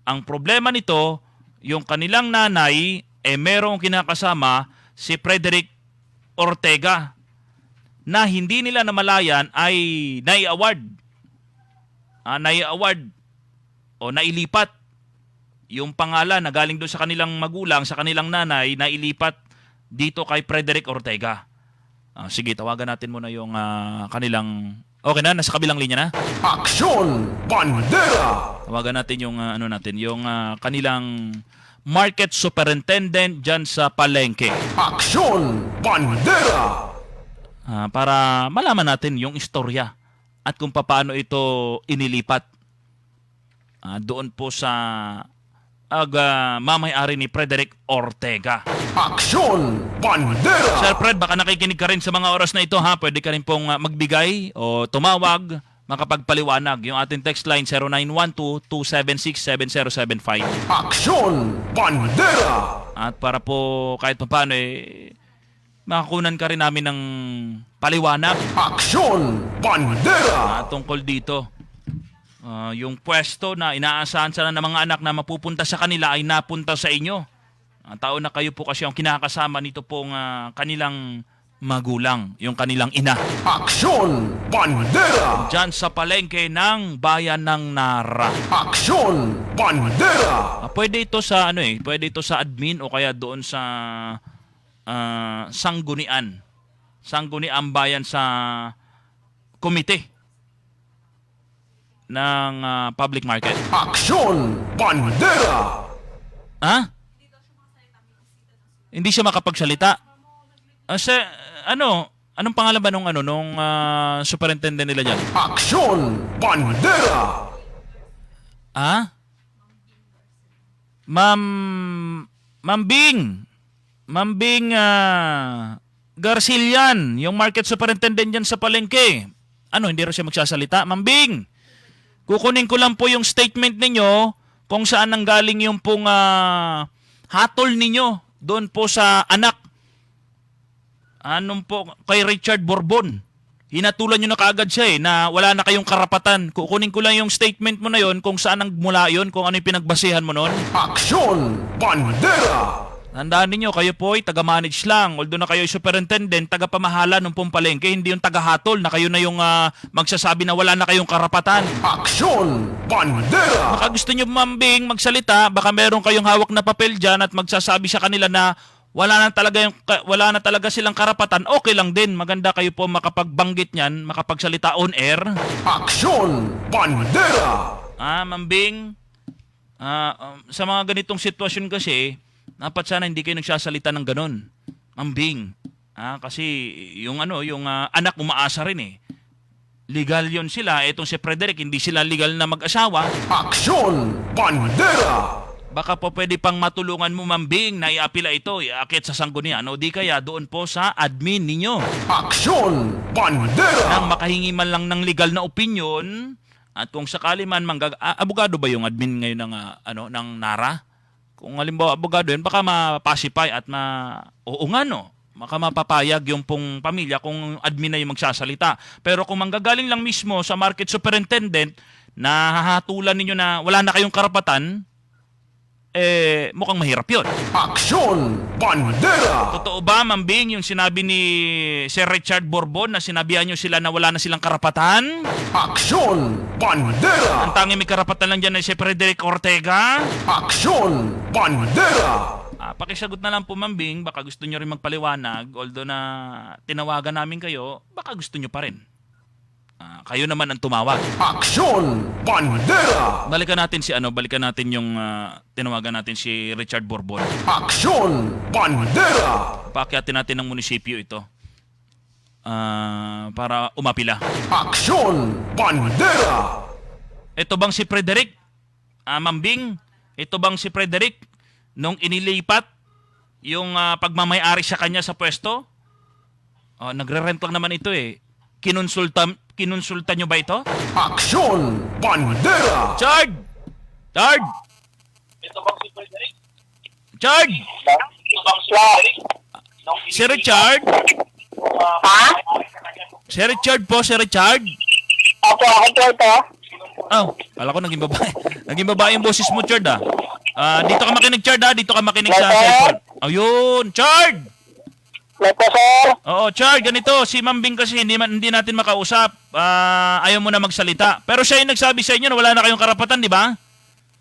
Ang problema nito, yung kanilang nanay, merong kinakasama si Frederick Ortega na hindi nila namalayan ay nai-award nai-award o nailipat yung pangalan na galing doon sa kanilang magulang, sa kanilang nanay, nailipat dito kay Frederick Ortega. Sige, tawagan natin muna yung kanilang... Okay na, nasa kabilang linya na. Aksyon Bandera! Tawagan natin yung yung kanilang market superintendent dyan sa palengke. Aksyon Bandera! Para malaman natin yung istorya at kung paano ito inilipat doon po sa mamay-ari ni Frederick Ortega. Aksyon Bandera! Sir Fred, baka nakikinig ka rin sa mga oras na ito ha. Pwede ka rin pong magbigay o tumawag, makapagpaliwanag. Yung ating text line 0912-276-7075. Aksyon Bandera! At para po kahit paano makakunan ka rin namin ng paliwanag. Aksyon Bandera! Tungkol dito. Yung pwesto na inaasahan sana ng mga anak na mapupunta sa kanila ay napunta sa inyo. Taon na kayo po kasi ang kinakasama nito pong kanilang magulang, yung kanilang ina. Aksyon Bandera! Diyan sa palengke ng bayan ng Nara. Aksyon Bandera! Pwede ito sa pwede ito sa admin o kaya doon sa sanggunian. Sanggunian bayan sa komite ng public market. Aksyon Bandera! Hindi siya makapagsalita. Anong pangalan ba nung superintendent nila diyan? Aksyon Bandera! Ma'am Bing Garcilian, yung market superintendent diyan sa palengke. Hindi rin siya magsasalita? Ma'am Bing, kukunin ko lang po yung statement ninyo kung saan nanggaling yung pong hatol ninyo doon po sa anak. Kay Richard Bourbon. Hinatulan nyo na kaagad siya na wala na kayong karapatan. Kukunin ko lang yung statement mo na yon kung saan nagmula yon, kung ano yung pinagbasihan mo noon. Aksyon Bandera! Tandaan ninyo, kayo po ay taga-manage lang. Although na kayo ay superintendent, taga-pamahala ng pong palengke, hindi yung taga-hatol na kayo na yung magsasabi na wala na kayong karapatan. Aksyon Bandera! Baka gusto nyo, Ma'am Bing, magsalita, baka meron kayong hawak na papel dyan at magsasabi sa kanila na wala na talaga silang karapatan, okay lang din. Maganda kayo po makapagbanggit niyan, makapagsalita on air. Aksyon Bandera! Ma'am Bing, sa mga ganitong sitwasyon kasi, dapat sana hindi kayo nagsasalita ng ganun. Ma'am Bing. Kasi yung anak umaasa rin Legal yon sila. Etong si Frederick, hindi sila legal na mag-asawa. Aksyon Bandera! Baka po pwede pang matulungan mo, Ma'am Bing, na iapila ito, iakit sa sanggunian. O di kaya doon po sa admin ninyo. Aksyon Bandera! Nang makahingi man lang ng legal na opinion. At kung sakali man abogado ba yung admin ngayon ng Nara? Kung halimbawa abogado yun, baka mapacify at baka mapapayag yung pong pamilya kung admin na yung magsasalita. Pero kung manggagaling lang mismo sa market superintendent na hahatulan ninyo na wala na kayong karapatan, mukhang mahirap yun. Aksyon Bandera! Totoo ba, Ma'am Bing, yung sinabi ni Sir Richard Bourbon na sinabihan nyo sila na wala na silang karapatan? Aksyon Bandera! Ang tanging may karapatan lang dyan ay si Frederick Ortega? Aksyon Bandera! Pakisagot na lang po, Ma'am Bing, baka gusto nyo rin magpaliwanag, although na tinawagan namin kayo, baka gusto nyo pa rin. Kayo naman ang tumawag. Aksyon Bandera! Balikan natin yung tinawagan natin si Richard Bourbon. Aksyon Bandera! Paakyatin natin ng munisipyo ito para umapila. Aksyon Bandera! Ito bang si Frederick? Ma'am Bing, ito bang si Frederick nung inilipat yung pagmamay-ari sa kanya sa pwesto? Nagre-rent lang naman ito Kinonsulta nyo ba ito? Aksyon Bandera! Chard! Ito bang si Frederick? Chard! Si Richard? Si Richard po, si Richard? Opo, ako po ito. Kala ko naging babae. Naging babae yung boses mo, Chard Dito ka makinig, Chard Dito ka makinig sa cellphone. Ayun, Chard! Opo, sir. Oo, Char, ganito. Si Mambing kasi hindi natin makausap. Ayaw mo na magsalita. Pero siya yung nagsabi sa inyo na wala na kayong karapatan, di ba?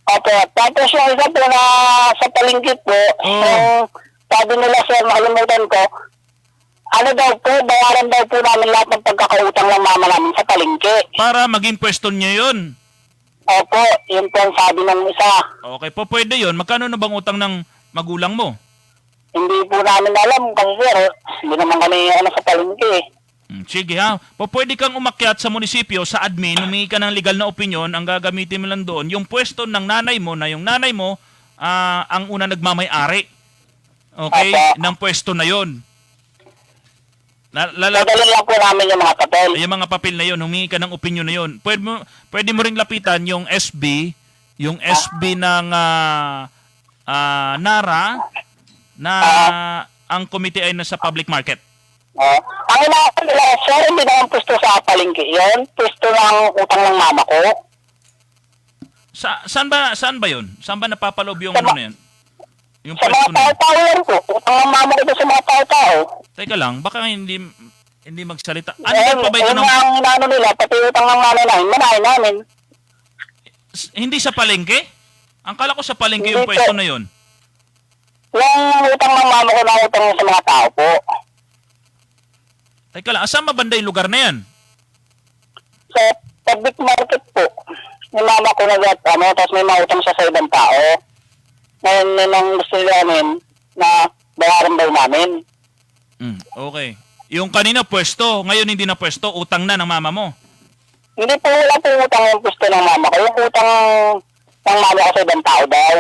Opo. Tapos yung isa po na sa palengke po, yung sabi nila, sir, nakalimutan ko, ano daw po, bayaran daw po namin lahat ng pagkakautang ng mama namin sa palengke. Para maging pwesto niyo yun. Opo, yun po ang sabi ng isa. Okay po, pwede yun. Magkano na bang utang ng magulang mo? Hindi po namin alam kasi, sir, hindi naman kami sa palengke. Sige ha. Pwede kang umakyat sa munisipyo, sa admin, humingi ka ng legal na opinion, ang gagamitin mo lang doon, yung pwesto ng nanay mo, na yung nanay mo, ang una nagmamay-ari. Okay? Ng pwesto na yon. Dadalhin lang po namin yung mga papel. Yung mga papel na yon, humingi ka ng opinion na yon. Pwede mo ring lapitan yung SB, ng NARA, na ang komite ay nasa public market. Ang inaakal nila, sir, hindi naman pwesto sa palengke yun. Pwesto ng utang ng mama ko. Saan ba yun? Saan ba napapaloob yung ano na yun? Yung Sa pwesto mga na yun? tao-tao yan po. Utang ng mama ko sa mga tao-tao. Teka lang, baka hindi magsalita. Ano pa ba ito ng... Ang inaano nila, pati utang ng mama namin, manahin namin. Hindi sa palengke? Ang kala ko sa palengke yung pwesto na yun. Yung utang ng mama ko na utang sa mga tao po. Teka lang, saan mabanda yung lugar na yan? Sa public market po. Yung mama ko tapos may mautang siya sa ibang tao. Ngayon nang gusto namin na bayaran daw namin. Okay. Yung kanina pwesto, ngayon hindi na pwesto, utang na ng mama mo. Hindi po wala po utang yung pwesto ng mama ko. Yung utang ng mama ko sa ibang tao daw.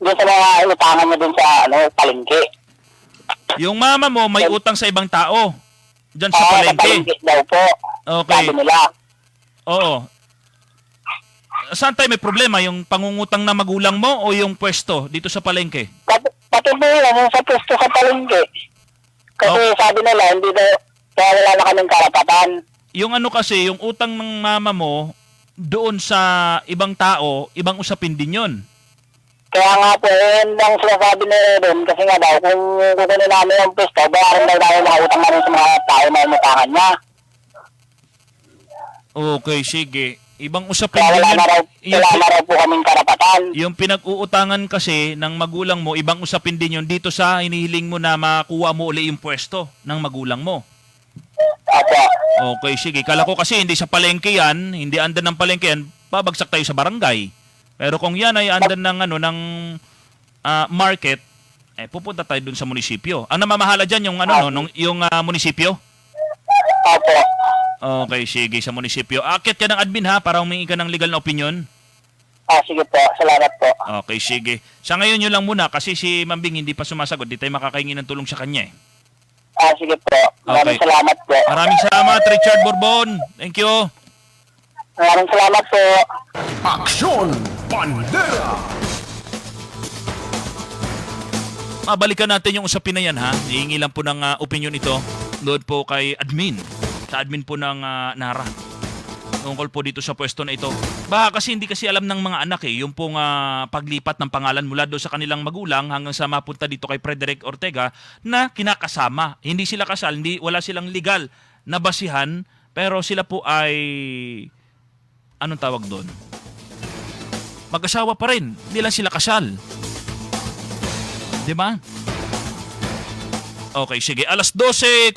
Doon sa mga inutangan mo doon sa palengke. Yung mama mo may utang sa ibang tao. Diyan sa palengke. Sa palengke daw po. Okay. Sabi nila. Oo. Saan tayo may problema? Yung pangungutang na magulang mo o yung pwesto dito sa palengke? Pati po yung sa pwesto sa palengke. Kasi sabi nila, hindi daw, kaya wala na kaming karapatan. Yung ano kasi, yung utang ng mama mo doon sa ibang tao, ibang usapin din yun. Kaya nga po, yun ang sinasabi nila doon. Kasi nga daw, kung kukunin namin yung pwesto, bayaran daw namin mga utang namin sa mga tao na inutangan niya. Okay, sige. Ibang usapin kaya din yun. Wala na raw po kaming karapatan. Yung pinag-uutangan kasi ng magulang mo, ibang usapin din yun dito sa hinihiling mo na makuha mo uli yung pwesto ng magulang mo. Apo. Okay, sige. Kala ko kasi hindi sa palengke yan, hindi andan ng palengke yan, babagsak tayo sa barangay. Pero kung yan ay andan ng market, pupunta tayo dun sa munisipyo. Ang namamahala dyan yung yung munisipyo? Opo. Okay, sige, sa munisipyo. Akit ka ng admin ha, para humingi ka ng legal na opinion. Sige po. Salamat po. Okay, sige. Sa ngayon yun lang muna kasi si Mambing hindi pa sumasagot. Di tayo makakahingi ng tulong sa kanya eh. Sige po. Maraming salamat po. Maraming salamat, Richard Bourbon. Thank you. Maraming salamat po. Aksyon Bandera! Mabalikan natin yung usapin na yan ha. Hihingi lang po ng opinion ito. Doon po kay admin. Sa admin po ng NARA. Tungkol po dito sa pwesto na ito. Baka kasi hindi kasi alam ng mga anak yung pong paglipat ng pangalan mula doon sa kanilang magulang hanggang sa mapunta dito kay Frederick Ortega na kinakasama. Hindi sila kasal, wala silang legal na basihan, pero sila po ay anong tawag doon? Mag-asawa pa rin, hindi lang sila kasal. Di ba? Okay, sige. Alas 12:43.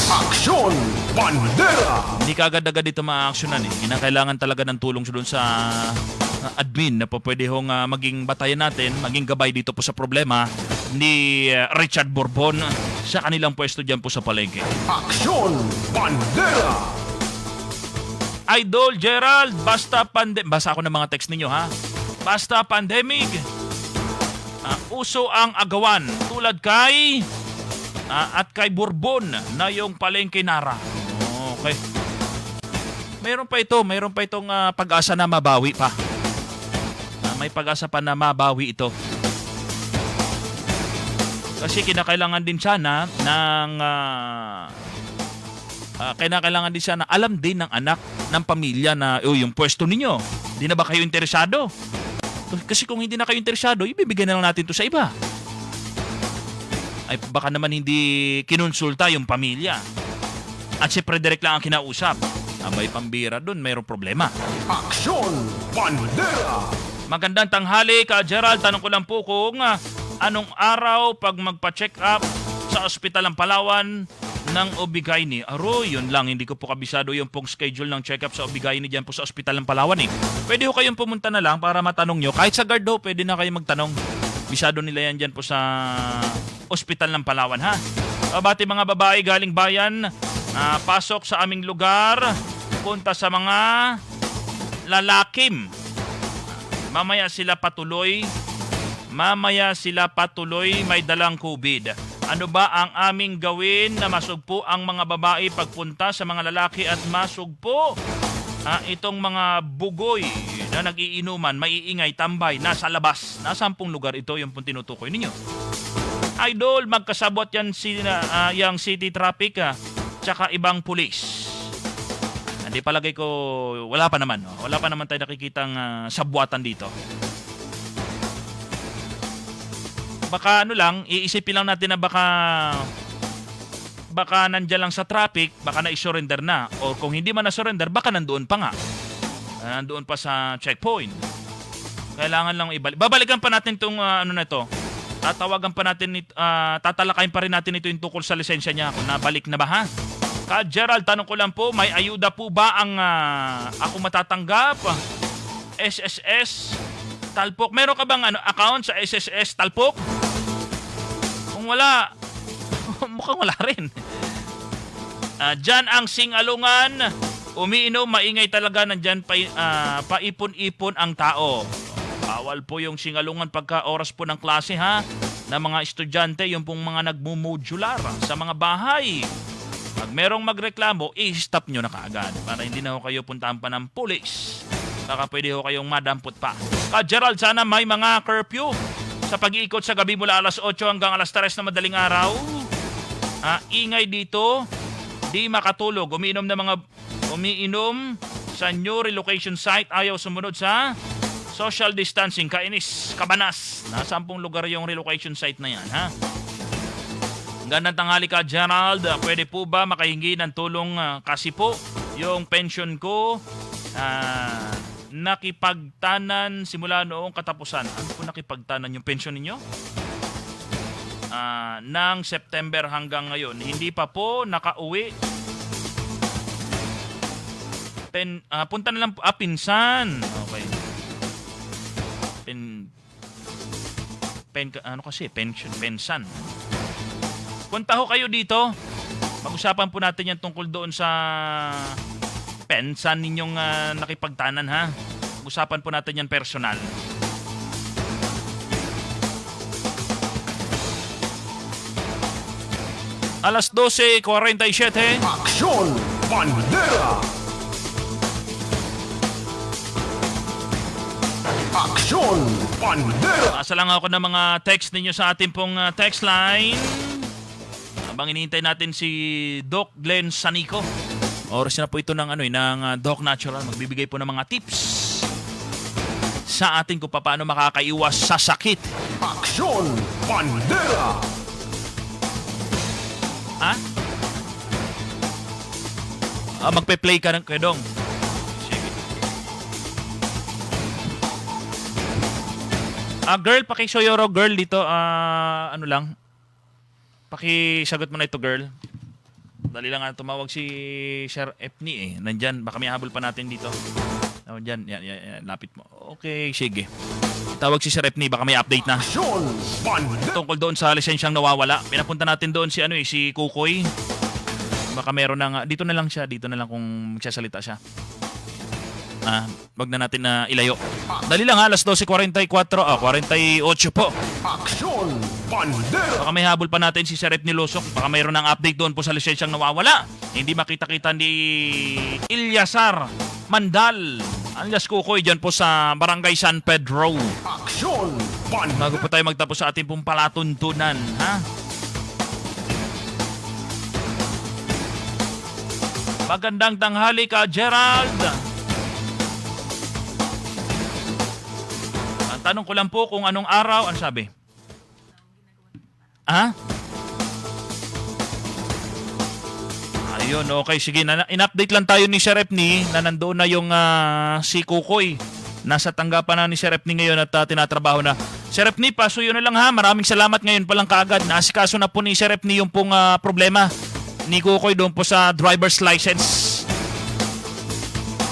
Aksyon Bandera! Hindi ka agad-agad dito ma-actionan eh. Kinakailangan talaga ng tulong doon sa admin na po pwede hong maging batayan natin, maging gabay dito po sa problema ni Richard Bourbon sa kanilang pwesto dyan po sa palengke. Aksyon Bandera! Idol Gerald, basta basa ako ng mga text ninyo ha. Basta pandemic, uso ang agawan tulad kay at kay Bourbon na yung palengke NARA. Okay. Mayroon pa itong pag-asa na mabawi pa. May pag-asa pa na mabawi ito. Kasi kinakailangan din sana ng kinakailangan din sana alam din ng anak ng pamilya na yung pwesto ninyo. Hindi na ba kayo interesado? Kasi kung hindi na kayo interesado, ibibigay na lang natin to sa iba. ay baka naman hindi kinonsulta yung pamilya. At si Frederick lang ang kinausap. Abay pambira dun, mayroong problema. Aksyon Bandera! Magandang tanghali ka Gerald. Tanong ko lang po kung anong araw pag magpa-check up sa Ospital ng Palawan ng Obigayni. Aro, yun lang. Hindi ko po kabisado yung pong schedule ng check-up sa Obigayni dyan po sa Ospital ng Palawan eh. Pwede ho kayong pumunta na lang para matanong nyo. Kahit sa guard ho, pwede na kayo magtanong. Bisado nila yan dyan po sa Ospital ng Palawan ha. Bati mga babae galing bayan, pasok sa aming lugar, punta sa mga lalakim. Mamaya sila patuloy, may dalang COVID. Ano ba ang aming gawin na masugpo ang mga babae pagpunta sa mga lalaki at masugpo? Itong mga bugoy na nagiinuman, maiingay, tambay, nasa labas. Nasa 10 lugar ito yung pong tinutukoy ninyo. Idol, magkasabot yan yung city traffic tsaka ibang pulis. Hindi palagay ko, wala pa naman. Wala pa naman tayo nakikitang sabuatan dito. Baka iisipin lang natin na baka nandiyan lang sa traffic, baka na-surrender na. O kung hindi man na-surrender, baka nandoon pa nga. Nandoon pa sa checkpoint. Kailangan lang ibalik. Babalikan pa natin itong na ito. Tatawagan pa natin, tatalakayin pa rin natin ito yung tungkol sa lisensya niya. Kung nabalik na ba ha? Ka Gerald, tanong ko lang po, may ayuda po ba ang ako matatanggap? SSS Talpok. Meron ka bang account sa SSS Talpok? Kung wala, mukhang wala rin. Diyan ang Singalungan, umiinom, maingay talaga, nandyan paipon-ipon ang tao. Bawal po yung Singalungan pagka oras po ng klase ha, na mga estudyante, yung pong mga nagmumodular sa mga bahay. Pag merong magreklamo, i-stop nyo na kaagad para hindi na ho kayo puntahan pa ng pulis. Baka pwede ho kayong madampot pa. Gerald, sana may mga curfew sa pag-iikot sa gabi mula alas 8 hanggang alas 3 na madaling araw. Ingay dito, di makatulog. Umiinom sa new relocation site, ayaw sumunod sa social distancing. Kainis, Cabanas. Nasa 10 lugar yung relocation site na yan, ha? Gandang tanghali ka, Gerald. Pwede po ba makahingi ng tulong kasi po yung pension ko nakipagtanan simula noong katapusan. Ano po nakipagtanan yung pension ninyo? Ng September hanggang ngayon. Hindi pa po nakauwi. Punta na lang po. Pinsan. Okay. Pensan. Punta ho kayo dito. Pag-usapan po natin yan tungkol doon sa pensan ninyong nakipagtanan ha. Pag-usapan po natin yan personal. Alas 12:47. Aksyon Bandera! Aksyon Bandera! Asa lang ako ng mga text ninyo sa ating pong text line. Habang hinihintay natin si Doc Glenn Sanico. Oras na po ito ng Doc Natural. Magbibigay po ng mga tips sa atin kung paano makakaiwas sa sakit. Aksyon Bandera! Magpe-play ka ng kedong. Sige. Girl, pakisoyoro girl dito. Pakisagot mo na ito girl. Dali lang tumawag si Sir Epni Nandyan, baka may habol pa natin dito. Diyan, yan, lapit mo. Okay, sige. Tawag si Sir Epni, baka may update na. Tungkol doon sa lisensyang nawawala. Pinapunta natin doon si Kukoy. Baka meron na dito na lang kung magsasalita siya. Wag na natin na ilayo. Dali lang alas 12:48, 48 po. Aksyon Bandera! Baka may habol pa natin si Sir Epni Losok. Baka mayroon ng update doon po sa lisensyang nawawala. Hindi makita-kita ni Ilyasar Mandal alias Kukoy dyan po sa Barangay San Pedro. Aksyon Bandera! Bago po tayo magtapos sa ating pong palatuntunan, ha? Magandang tanghali ka, Gerald. Ang tanong ko lang po kung anong araw, ano sabi? Ayun, okay. Sige, in-update lang tayo ni Sir Epney na nandoon na yung si Kukoy. Nasa tanggapan na ni Sir Epney ngayon at tinatrabaho na. Sir Epney, pasuyo na lang ha. Maraming salamat ngayon palang kaagad. Naasikaso na po ni Sir Epney yung pong problema ni Kukoy doon po sa driver's license.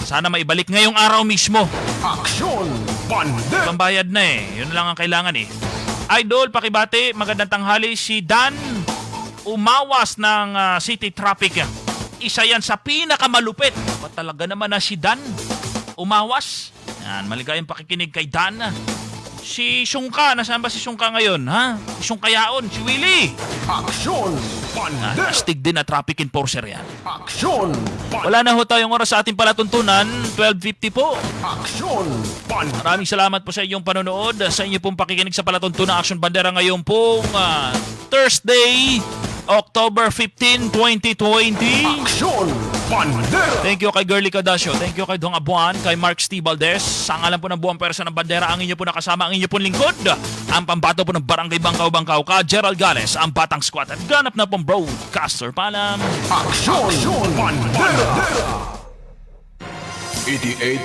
Sana maibalik ngayong araw mismo. Aksyon Bandera! Pambayad na eh. Yun lang ang kailangan eh. Idol, pakibati, magandang tanghali. Si Dan umawas ng city traffic. Isa yan sa pinakamalupit. Ba talaga naman na si Dan umawas? Yan, maligayang pakikinig kay Dan. Si Sungka, nasaan ba si Sungka ngayon? Ha? Si Sungkayaon, si Willie. Aksyon Bandera! Astig din na traffic enforcer yan. Aksyon Bandera! Wala na ho tayong oras sa ating palatuntunan. 12:50 po. Aksyon Bandera! Maraming salamat po sa inyong panonood. Sa inyo pong pakikinig sa palatuntunan Aksyon Bandera ngayon pong Thursday, October 15, 2020. Aksyon Bandera! Thank you kay Girly Cadasio. Thank you kay Dong Abuan, kay Mark Steve Valdez. Sa ngalan po ng buong pwersa ng Bandera, ang inyo po nakasama, ang inyo pong lingkod. Ang pambato po ng Barangay Bangkaw-Bangkaw ka, Gerald Gales, ang Batang Squad at ganap na pong broadcaster. Paalam. Aksyon Bandera! 88